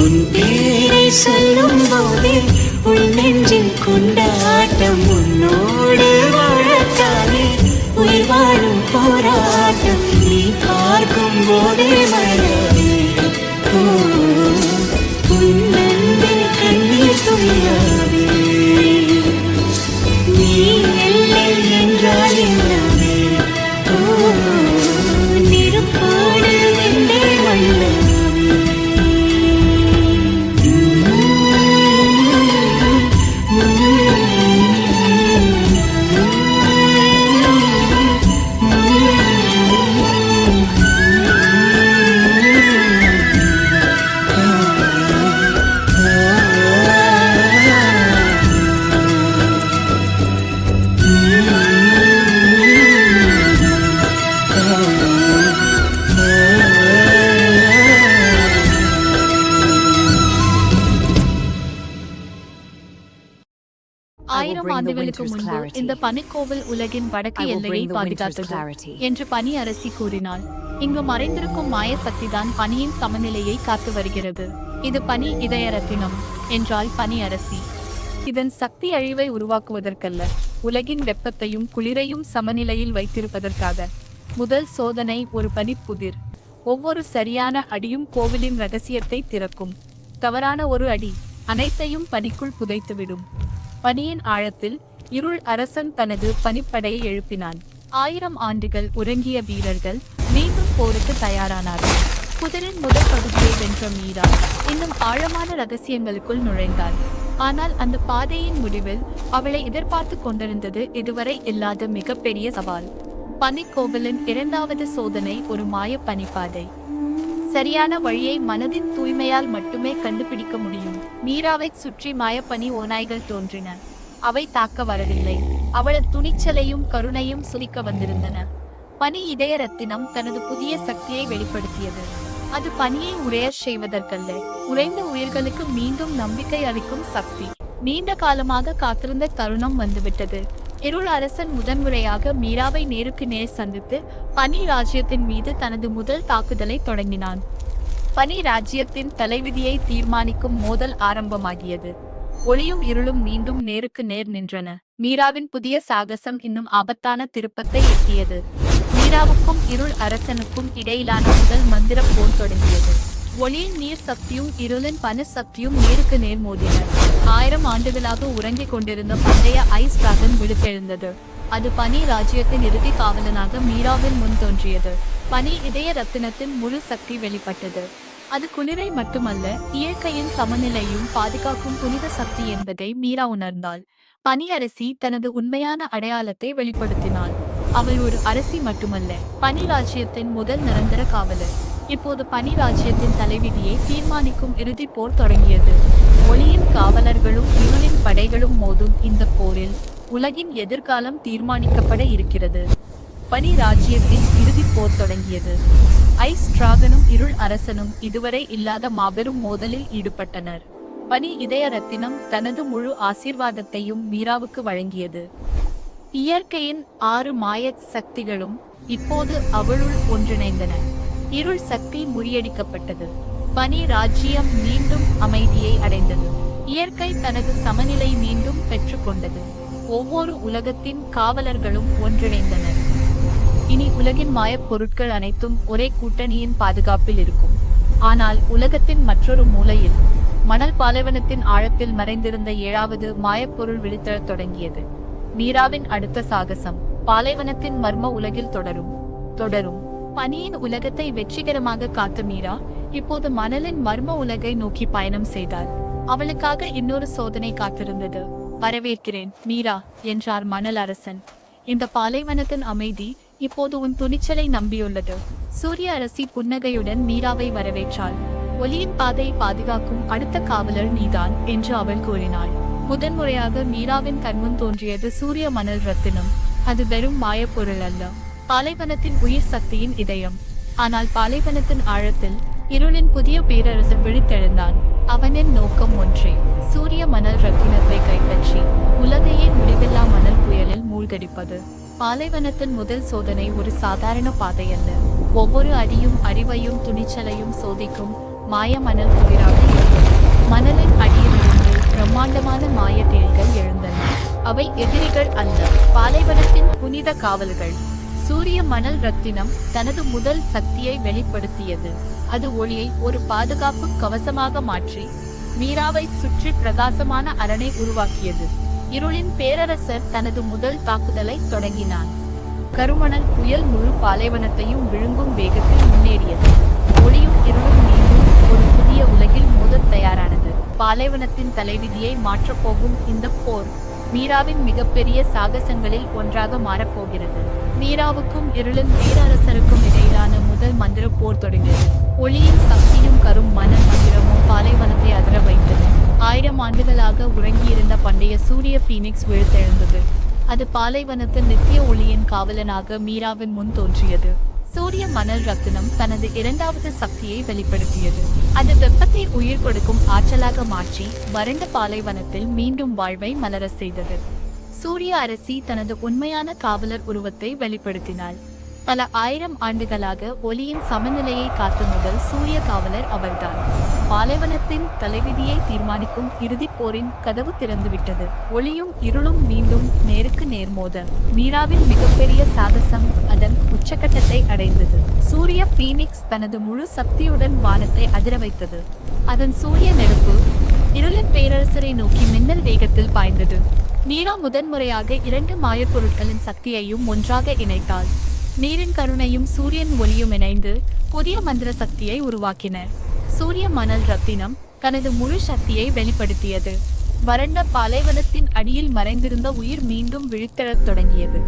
உன் பேரை சொல்லும் போதே உன் நெஞ்சில் கொண்டாட்டம், உன்னோடு வாழத்தானே உயிர் வாழும் போராட்டம். நீ பார்க்கும் போதே மறவே, உன் நன்பில் கண்ணீர் துளியாவே. நீ இல்லை என்றால் என்னவே, நெருப்போடு வெந்தே மண்ணாவே. ஆயிரம் ஆண்டுகளுக்கு முன்பு இந்த பனிக்கோவில் உலகின் வடக்கு எல்லையை பாதுகாத்தது என்று பனி அரசி கூறினாள். இங்கு மறைந்திருக்கும் மாய சக்திதான் பனியின் சமநிலையை காத்து வருகிறது. இது பனி இதய ரத்தினம் என்றால் பனி அரசி. இதன் சக்தி அழிவை உருவாக்குவதற்கல்ல, உலகின் வெப்பத்தையும் குளிரையும் சமநிலையில் வைத்திருப்பதற்காக. முதல் சோதனை ஒரு பனிப்புதிர். ஒவ்வொரு சரியான அடியும் கோவிலின் ரகசியத்தை திறக்கும். தவறான ஒரு அடி அனைத்தையும் பனிக்குள் புதைத்துவிடும். பனியின் ஆழத்தில் இருள் அரசன் தனது பனிப்படையை எழுப்பினான். 1000 ஆண்டுகள் உறங்கிய வீரர்கள் மீண்டும் போருக்கு தயாரானார்கள். புதிரின் முதல் பகுதியை வென்ற மீரா இன்னும் ஆழமான ரகசியங்களுக்குள் நுழைந்தாள். ஆனால் அந்த பாதையின் முடிவில் அவளை எதிர்பார்த்து கொண்டிருந்தது இதுவரை இல்லாத மிகப்பெரிய சவால். பனிக்கோவிலின் 2வது சோதனை ஒரு மாய பனிப்பாதை. சரியான வழியை மனதின் தூய்மையால் மட்டுமே கண்டுபிடிக்க முடியும். மீராவை சுற்றி மாயப்பனி ஓநாய்கள் தோன்றின. அவை தாக்க வரவில்லை, அவளது துணிச்சலையும் கருணையும் சுலிக்க வந்திருந்தன. பனி இதய ரத்தினம் தனது புதிய சக்தியை வெளிப்படுத்தியது. அது பனியை உறையச் செய்வதற்கல்ல, உறைந்த உயிர்களுக்கு மீண்டும் நம்பிக்கை அளிக்கும் சக்தி. நீண்ட காலமாக காத்திருந்த தருணம் வந்துவிட்டது. இருள் அரசன் முதன்முறையாக மீராவை நேருக்கு நேர் சந்தித்து பனி ராஜ்யத்தின் மீது தனது முதல் தாக்குதலை தொடங்கினான். பனி ராஜ்யத்தின் தலைவிதியை தீர்மானிக்கும் மோதல் ஆரம்பமாகியது. ஒளியும் இருளும் மீண்டும் நேருக்கு நேர் நின்றன. மீராவின் புதிய சாகசம் இன்னும் ஆபத்தான திருப்பத்தை எட்டியது. மீராவுக்கும் இருள் அரசனுக்கும் இடையிலான முதல் மந்திர போர் தொடங்கியது. ஒளியின் நீர் சக்தியும் இருளின் பனு சக்தியும் நேருக்கு நேர் மோதின. 1000 ஆண்டுகளாக உறங்கிக் கொண்டிருந்த பண்டைய ஐஸ் டிராகன் விழுத்தெழுந்தது. அது பனி ராஜ்யத்தின் இறுதி காவலனாக மீராவின் முன் தோன்றியது. பனி இதய ரத்தினத்தின் முழு சக்தி வெளிப்பட்டது. அது குளிரை மட்டுமல்ல, இயற்கையின் சமநிலையும் பாதுகாக்கும் புனித சக்தி என்பதை மீரா உணர்ந்தாள். பனி அரசி தனது உண்மையான அடையாளத்தை வெளிப்படுத்தினாள். அவள் ஒரு அரசி மட்டுமல்ல, பனி ராஜ்யத்தின் முதல் நிரந்தர காவலர். இப்போது பனி ராஜ்யத்தின் தலைவிதியை தீர்மானிக்கும் இறுதி போர் தொடங்கியது. ஒளியின் காவலர்களும் இருளின் படைகளும் மோதும் இந்த போரில் உலகின் எதிர்காலம் தீர்மானிக்கப்பட இருக்கிறது. பனி ராஜ்யத்தின் இறுதி போர் தொடங்கியது. ஐஸ் டிராகனும் இருள் அரசனும் இதுவரை இல்லாத மாபெரும் மோதலில் ஈடுபட்டனர். பனி இதய ரத்தினம் தனது முழு ஆசீர்வாதத்தையும் மீராவுக்கு வழங்கியது. இயற்கையின் 6 மாய சக்திகளும் இப்போது அவளுள் ஒன்றிணைந்தன. இருள் சக்தி முறியடிக்கப்பட்டது. பனி ராஜ்யம் மீண்டும் அமைதியை அடைந்தது. இயற்கை தனது சமநிலை மீண்டும் பெற்றுக்கொண்டது. ஒவ்வொரு உலகத்தின் காவலர்களும் ஒன்றிணைந்தனர். இனி உலகின் மாயப் பொருட்கள் அனைத்தும் ஒரே கூட்டணியின் பாதுகாப்பில் இருக்கும். ஆனால் உலகத்தின் மற்றொரு மூலையில் மணல் பாலைவனத்தின் ஆழத்தில் மறைந்திருந்த 7வது மாயப்பொருள் விழித்தெழத் தொடங்கியது. மீராவின் அடுத்த சாகசம் பாலைவனத்தின் மர்ம உலகில் தொடரும். பனியின் உலகத்தை வெற்றிகரமாக காத்த மீரா இப்போது மணலின் மர்ம உலகை நோக்கி பயணம் செய்தார். அவளுக்காக இன்னொரு சோதனை காத்திருந்தது. வரவேற்கிறேன் மீரா என்றார் மணல் அரசன். இந்த பாலைவனத்தின் அமைதி இப்போது உன் துணிச்சலை நம்பியுள்ளது. சூரிய அரசி புன்னகையுடன் மீராவை வரவேற்றாள். ஒளியின் பாதையை பாதுகாக்கும் அடுத்த காவலர் நீதான் என்று அவள் கூறினாள். முதன்முறையாக மீராவின் கண்முன் தோன்றியது சூரிய மணல் ரத்தினம். அது வெறும் மாயப்பொருள் அல்ல, பாலைவனத்தின் உயிர் சக்தியின் இதயம். ஆனால் பாலைவனத்தின் ஆழத்தில் இருளின் புதிய பேரரசன் விழித்தெழுந்தான். அவனின் நோக்கம் ஒன்றே, சூரிய மணல் ரத்தினத்தை கைப்பற்றி உலகையே முடிவில்லா மணல் புயலில் மூழ்கடிப்பது. பாலைவனத்தின் முதல் சோதனை ஒரு சாதாரண பாதை அல்ல. ஒவ்வொரு அடியும் அறிவையும் துணிச்சலையும் சோதிக்கும் மாய மணல் புதிராக இருந்தது. மணலின் அடியிலிருந்து பிரம்மாண்டமான மாய தேள்கள் எழுந்தன. அவை எதிரிகள் அல்ல, பாலைவனத்தின் புனித காவல்கள். சூரிய மணல் ரத்தினம் தனது முதல் சக்தியை வெளிப்படுத்தியது. அது ஒளியை ஒரு பாதுகாப்பு கவசமாக மாற்றி மீராவை சுற்றி பிரகாசமான அரணை உருவாக்கியது. இருளின் பேரரசர் தனது முதல் தாக்குதலை தொடங்கினான். கருமணல் புயல் முழு பாலைவனத்தையும் விழுங்கும் வேகத்தில் முன்னேறியது. ஒளியும் இருளும் மீண்டும் ஒரு புதிய உலகில் மோதத் தயாரானது. பாலைவனத்தின் தலைவிதியை மாற்றப்போகும் இந்த போர் மீராவின் மிகப்பெரிய சாகசங்களில் ஒன்றாக மாறப்போகிறது. மீராவுக்கும் இருளின் பேரரசருக்கும் இடையிலான முதல் மந்திர போர் தொடங்கியது. ஒளியின் சக்தியும் கரும் மணல் மந்திரமும் பாலைவனத்தை அதிர வைத்தது. 1000 ஆண்டுகளாக உறங்கியிருந்த பண்டைய சூரிய பீனிக்ஸ் விழுத்தெழுந்தது. அது பாலைவனத்தின் நித்திய ஒளியின் காவலனாக மீராவின் முன் தோன்றியது. சூரிய மணல் ரத்தினம் தனது இரண்டாவது சக்தியை வெளிப்படுத்தியது. அது வெப்பத்தை உயிர் கொடுக்கும் ஆற்றலாக மாற்றி வறண்ட பாலைவனத்தில் மீண்டும் வாழ்வை மலர செய்தது. சூரிய அரசி தனது உண்மையான காவலர் உருவத்தை வெளிப்படுத்தினாள். பல 1000 ஆண்டுகளாக ஒளியின் சமநிலையை காத்த முதல் சூரிய காவலர் அவர்தான். பாலைவனத்தின் தலைவிதியை தீர்மானிக்கும் இறுதிப் போரின் கதவு திறந்துவிட்டது. ஒளியும் இருளும் மீண்டும் நேருக்கு நேர் மோத மீராவின் மிகப்பெரிய சாகசம் அதன் உச்சகட்டத்தை அடைந்தது. சூரிய பீனிக்ஸ் தனது முழு சக்தியுடன் வானத்தை அதிர வைத்தது. அதன் சூரிய நெருப்பு இருளின் பேரரசரை நோக்கி மின்னல் வேகத்தில் பாய்ந்தது. மீரா முதன்முறையாக 2 மாயப்பொருட்களின் சக்தியையும் ஒன்றாக இணைத்தாள். நீரின் கருணையும் சூரியன் ஒளியும் இணைந்து புதிய மந்திர சக்தியை உருவாக்கின. சூரிய மணல் ரத்தினம் தனது முழு சக்தியை வெளிப்படுத்தியது. வறண்ட பாலைவனத்தின் அடியில் மறைந்திருந்த உயிர் மீண்டும் விழித்தெழத் தொடங்கியது.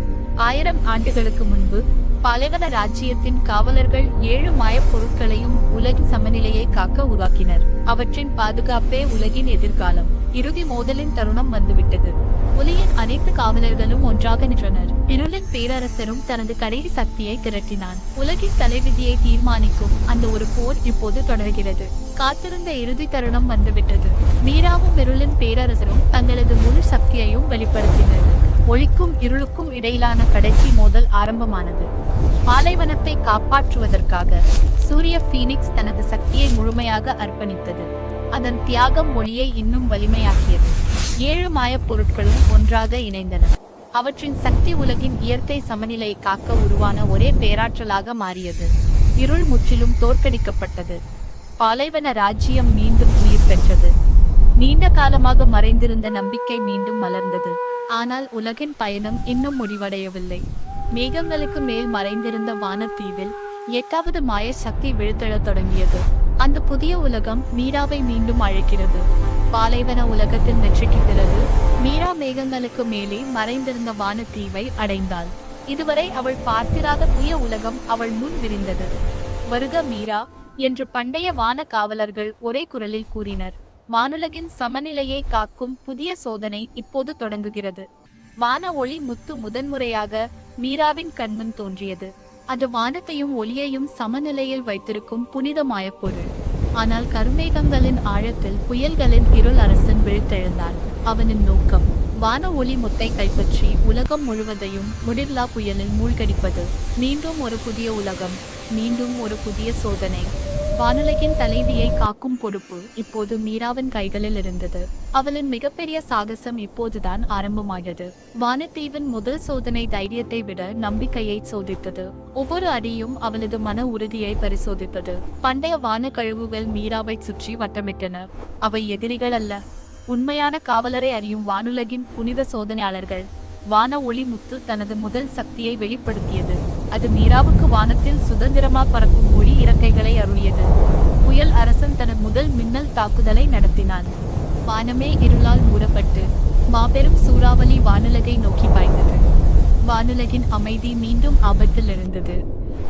1000 ஆண்டுகளுக்கு முன்பு பாலைவன ராஜ்ஜியத்தின் காவலர்கள் 7 மாயப் பொருட்களையும் உலகின் சமநிலையை காக்க உருவாக்கினர். அவற்றின் பாதுகாப்பே உலகின் எதிர்காலம். இறுதி மோதலின் தருணம் வந்துவிட்டது. ஒளியின் அனைத்து காவலர்களும் ஒன்றாக நின்றனர். இருளின் பேரரசரும் தனது கடைசி சக்தியை திரட்டினான். உலகின் தலைவிதியை தீர்மானிக்கும் அந்த ஒரு போர் இப்போது தொடர்கிறது. காத்திருந்த இறுதி தருணம் வந்துவிட்டது. மீராவும் இருளின் பேரரசரும் தங்களது முழு சக்தியையும் வெளிப்படுத்தினர். ஒளிக்கும் இருளுக்கும் இடையிலான கடைசி மோதல் ஆரம்பமானது. பாலைவனத்தை காப்பாற்றுவதற்காக சூரிய பீனிக்ஸ் தனது சக்தியை முழுமையாக அர்ப்பணித்தது. அதன் தியாகம் ஒளியை இன்னும் வலிமையாக்கியது. 7 மாயப் பொருட்களும் ஒன்றாக இணைந்தன. அவற்றின் சக்தி உலகின் இயற்கை சமநிலையை காக்க உருவான ஒரே பேராற்றலாக மாறியது. இருள் முற்றிலும் தோற்கடிக்கப்பட்டது. பாலைவன ராஜ்ஜியம் மீண்டும் உயிர் பெற்றது. நீண்ட காலமாக மறைந்திருந்த நம்பிக்கை மீண்டும் மலர்ந்தது. ஆனால் உலகின் பயணம் இன்னும் முடிவடையவில்லை. மேகங்களுக்கு மேல் மறைந்திருந்த வானத்தீவில் 8வது மாய சக்தி விழுத்தெழத் தொடங்கியது. அந்த புதிய உலகம் மீராவை மீண்டும் அழைக்கிறது. பாலைவன உலகத்தின் வெற்றிக்கு பிறகு மீரா மேகங்களுக்கு மேலே மறைந்திருந்த வானத்தீவை அடைந்தாள். இதுவரை அவள் பார்த்திராத புதிய உலகம் அவள் முன் விரிந்தது. வருக மீரா என்று பண்டைய வான காவலர்கள் ஒரே குரலில் கூறினர். வானுலகின் சமநிலையை காக்கும் புதிய சோதனை இப்போது தொடங்குகிறது. வான ஒளி முத்து முதன்முறையாக மீராவின் கண்முன் தோன்றியது. அது வானத்தையும் ஒளியையும் சமநிலையில் வைத்திருக்கும் புனிதமாய பொருள். ஆனால் கருமேகங்களின் ஆழத்தில் புயல்களின் இருள் அரசன் விழித்தெழுந்தான். அவனின் நோக்கம் வான ஒளி முத்தை கைப்பற்றி உலகம் முழுவதையும் முடிவில்லா புயலில் மூழ்கடிப்பது. மீண்டும் ஒரு புதிய உலகம், மீண்டும் ஒரு புதிய சோதனை. வானுலகின் தலைவியை காக்கும் பொறுப்பு இப்போது மீராவின் கைகளில் இருந்தது. அவளின் மிகப்பெரிய சாகசம் இப்போதுதான் ஆரம்பமாகிறது. வானத்தீவின் முதல் சோதனை தைரியத்தை விட நம்பிக்கையை சோதித்தது. ஒவ்வொரு அடியும் அவளது மன உறுதியை பரிசோதித்தது. பண்டைய வான கழுகுகள் மீராவை சுற்றி வட்டமிட்டன. அவை எதிரிகள் அல்ல, உண்மையான காவலரை அறியும் வானுலகின் புனித சோதனையாளர்கள். வான ஒளி முத்து தனது முதல் சக்தியை வெளிப்படுத்தியது. அது மீராவுக்கு வானத்தில் சுதந்திரமாக பறக்கும் ஒளி இறக்கைகளை அருளியது. புயல் அரசன் தனது முதல் மின்னல் தாக்குதலை நடத்தினான். வானமே இருளால் மூடப்பட்டு மாபெரும் சூறாவளி வானுலகை நோக்கி பாய்ந்தது. வானுலகின் அமைதி மீண்டும் ஆபத்தில் இருந்தது.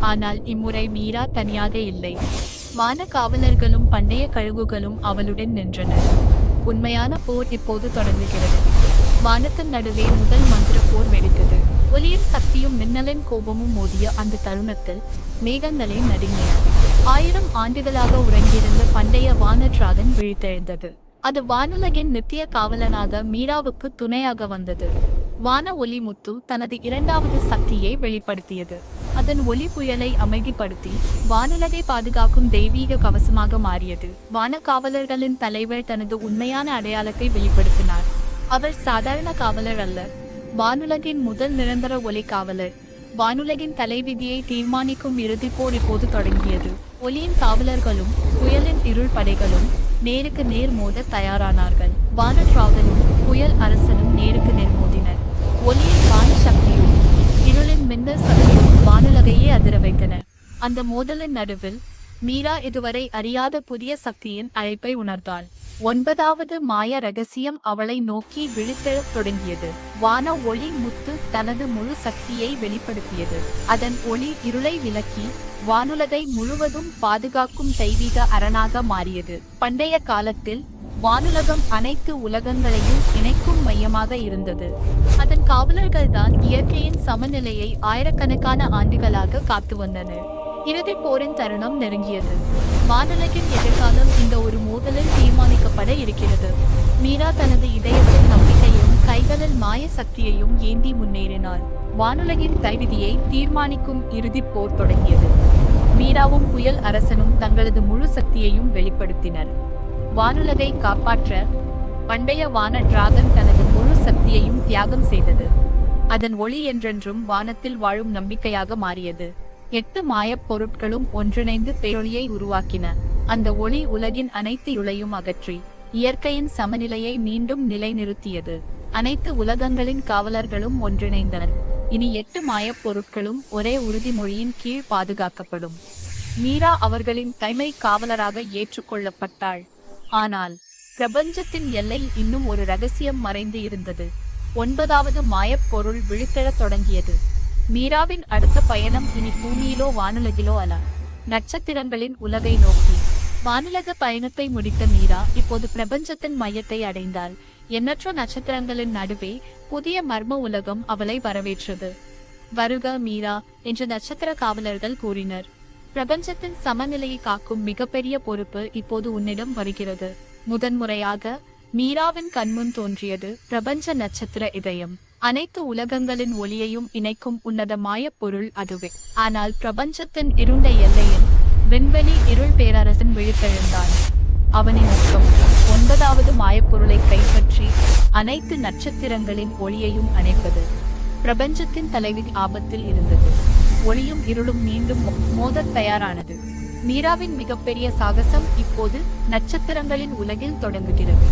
ஆனால் இம்முறை மீரா தனியாக இல்லை. வான காவலர்களும் பண்டைய கழுகுகளும் அவளுடன் நின்றனர். உண்மையான போர் இப்போது தொடங்குகிறது. வானத்தின் நடுவே முதல் மந்திர போர் வெடித்தது. ஒலியின் சக்தியும் மின்னலின் கோபமும் மோதிய அந்த தருணத்தில் மேகங்களே நடுங்கின. 1000 ஆண்டுகளாக உறங்கியிருந்த பண்டைய வான டிராகன் விழித்தெழுந்தது. அது வானுலகின் நித்திய காவலனாக மீராவுக்கு துணையாக வந்தது. வான ஒலி முத்து தனது 2வது சக்தியை வெளிப்படுத்தியது. அதன் ஒலி புயலை அமைதிப்படுத்தி வானுலகை பாதுகாக்கும் தெய்வீக கவசமாக மாறியது. வான காவலர்களின் தலைவர் தனது உண்மையான அடையாளத்தை வெளிப்படுத்தினார். அவர் சாதாரண காவலர் அல்ல, வானுலகின் முதல் நிரந்தர ஒலி காவலர். வானுலகின் தலைவிதியை தீர்மானிக்கும் இறுதி போர் இப்போது தொடங்கியது. ஒலியின் காவலர்களும் புயலின் இருள் படைகளும் நேருக்கு நேர் மோத தயாரானார்கள். வான டிராகனும் புயல் அரசனும் நேருக்கு நேர் மோதினர். ஒலியின் வான சக்தியும் இருளின் மின்னல் சக்தியும் வானுலகையே அதிர வைத்தன. அந்த மோதலின் நடுவில் மீரா இதுவரை அறியாத புதிய சக்தியின் அழைப்பை உணர்ந்தாள். 9வது மாய ரகசியம் அவளை நோக்கி விழித்தெழத் தொடங்கியது. வான ஒளி முத்து தனது முழு சக்தியை வெளிப்படுத்தியது. அதன் ஒளி இருளை விலக்கி வானுலகை முழுவதும் பாதுகாக்கும் தெய்வீக அரணாக மாறியது. பண்டைய காலத்தில் வானுலகம் அனைத்து உலகங்களையும் இணைக்கும் மையமாக இருந்தது. அதன் காவலர்கள்தான் இயற்கையின் சமநிலையை ஆயிரக்கணக்கான ஆண்டுகளாக காத்து வந்தனர். இறுதிப் போரின் தருணம் நெருங்கியது. வானுலகின் எதிர்காலம் இந்த ஒரு மோதலில் தீர்மானிக்கப்பட இருக்கிறது. மீரா தனது இதயத்தில் நம்பிக்கையும் கைகளில் மாய சக்தியையும் ஏந்தி முன்னேறினாள். வானுலகின் கைவிதியை தீர்மானிக்கும் இறுதிப் போர் தொடங்கியது. மீராவும் புயல் அரசனும் தங்களது முழு சக்தியையும் வெளிப்படுத்தினர். வானுலகை காப்பாற்ற பண்டைய வான டிராகன் தனது முழு சக்தியையும் தியாகம் செய்தது. அதன் ஒளி என்றென்றும் வானத்தில் வாழும் நம்பிக்கையாக மாறியது. 8 மாயப் பொருட்களும் ஒன்றிணைந்து பேரொளியை உருவாக்கின. அந்த ஒளி உலகின் அனைத்து இருளையும் அகற்றி இயற்கையின் சமநிலையை மீண்டும் நிலைநிறுத்தியது. அனைத்து உலகங்களின் காவலர்களும் ஒன்றிணைந்தனர். இனி 8 மாயப் பொருட்களும் ஒரே உறுதிமொழியின் கீழ் பாதுகாக்கப்படும். மீரா அவர்களின் கைமை காவலராக ஏற்றுக்கொள்ளப்பட்டாள். ஆனால் பிரபஞ்சத்தின் எல்லையில் இன்னும் ஒரு ரகசியம் மறைந்து இருந்தது. 9வது மாயப் பொருள் விழித்தெழத் தொடங்கியது. மீராவின் அடுத்த பயணம் இனி பூமியிலோ வானுலகிலோ அல்ல, நட்சத்திரங்களின் உலகை நோக்கி. வானுலக பயணத்தை முடித்த மீரா இப்போது பிரபஞ்சத்தின் மையத்தை அடைந்தாள். எண்ணற்ற நட்சத்திரங்களின் நடுவே புதிய மர்ம உலகம் அவளை வரவேற்றது. வருக மீரா என்று நட்சத்திர காவலர்கள் கூறினர். பிரபஞ்சத்தின் சமநிலையை காக்கும் மிகப்பெரிய பொறுப்பு இப்போது உன்னிடம் வருகிறது. முதன்முறையாக மீராவின் கண்முன் தோன்றியது பிரபஞ்ச நட்சத்திர இதயம். அனைத்து உலகங்களின் ஒளியையும் இணைக்கும் உன்னதமாய பொருள் அதுவே. ஆனால் பிரபஞ்சத்தின் இருண்ட எல்லையில் விண்வெளி இருள் பேரரசன் விழித்தெழுந்தான். அவனின் நோக்கம் 9வது மாயப்பொருளை கைப்பற்றி அனைத்து நட்சத்திரங்களின் ஒளியையும் அணைப்பது. பிரபஞ்சத்தின் தலைவி ஆபத்தில் இருந்தது. ஒளியும் இருளும் மீண்டும் மோதத் தயாரானது. மீராவின் மிகப்பெரிய சாகசம் இப்போது நட்சத்திரங்களின் உலகில் தொடங்குகிறது.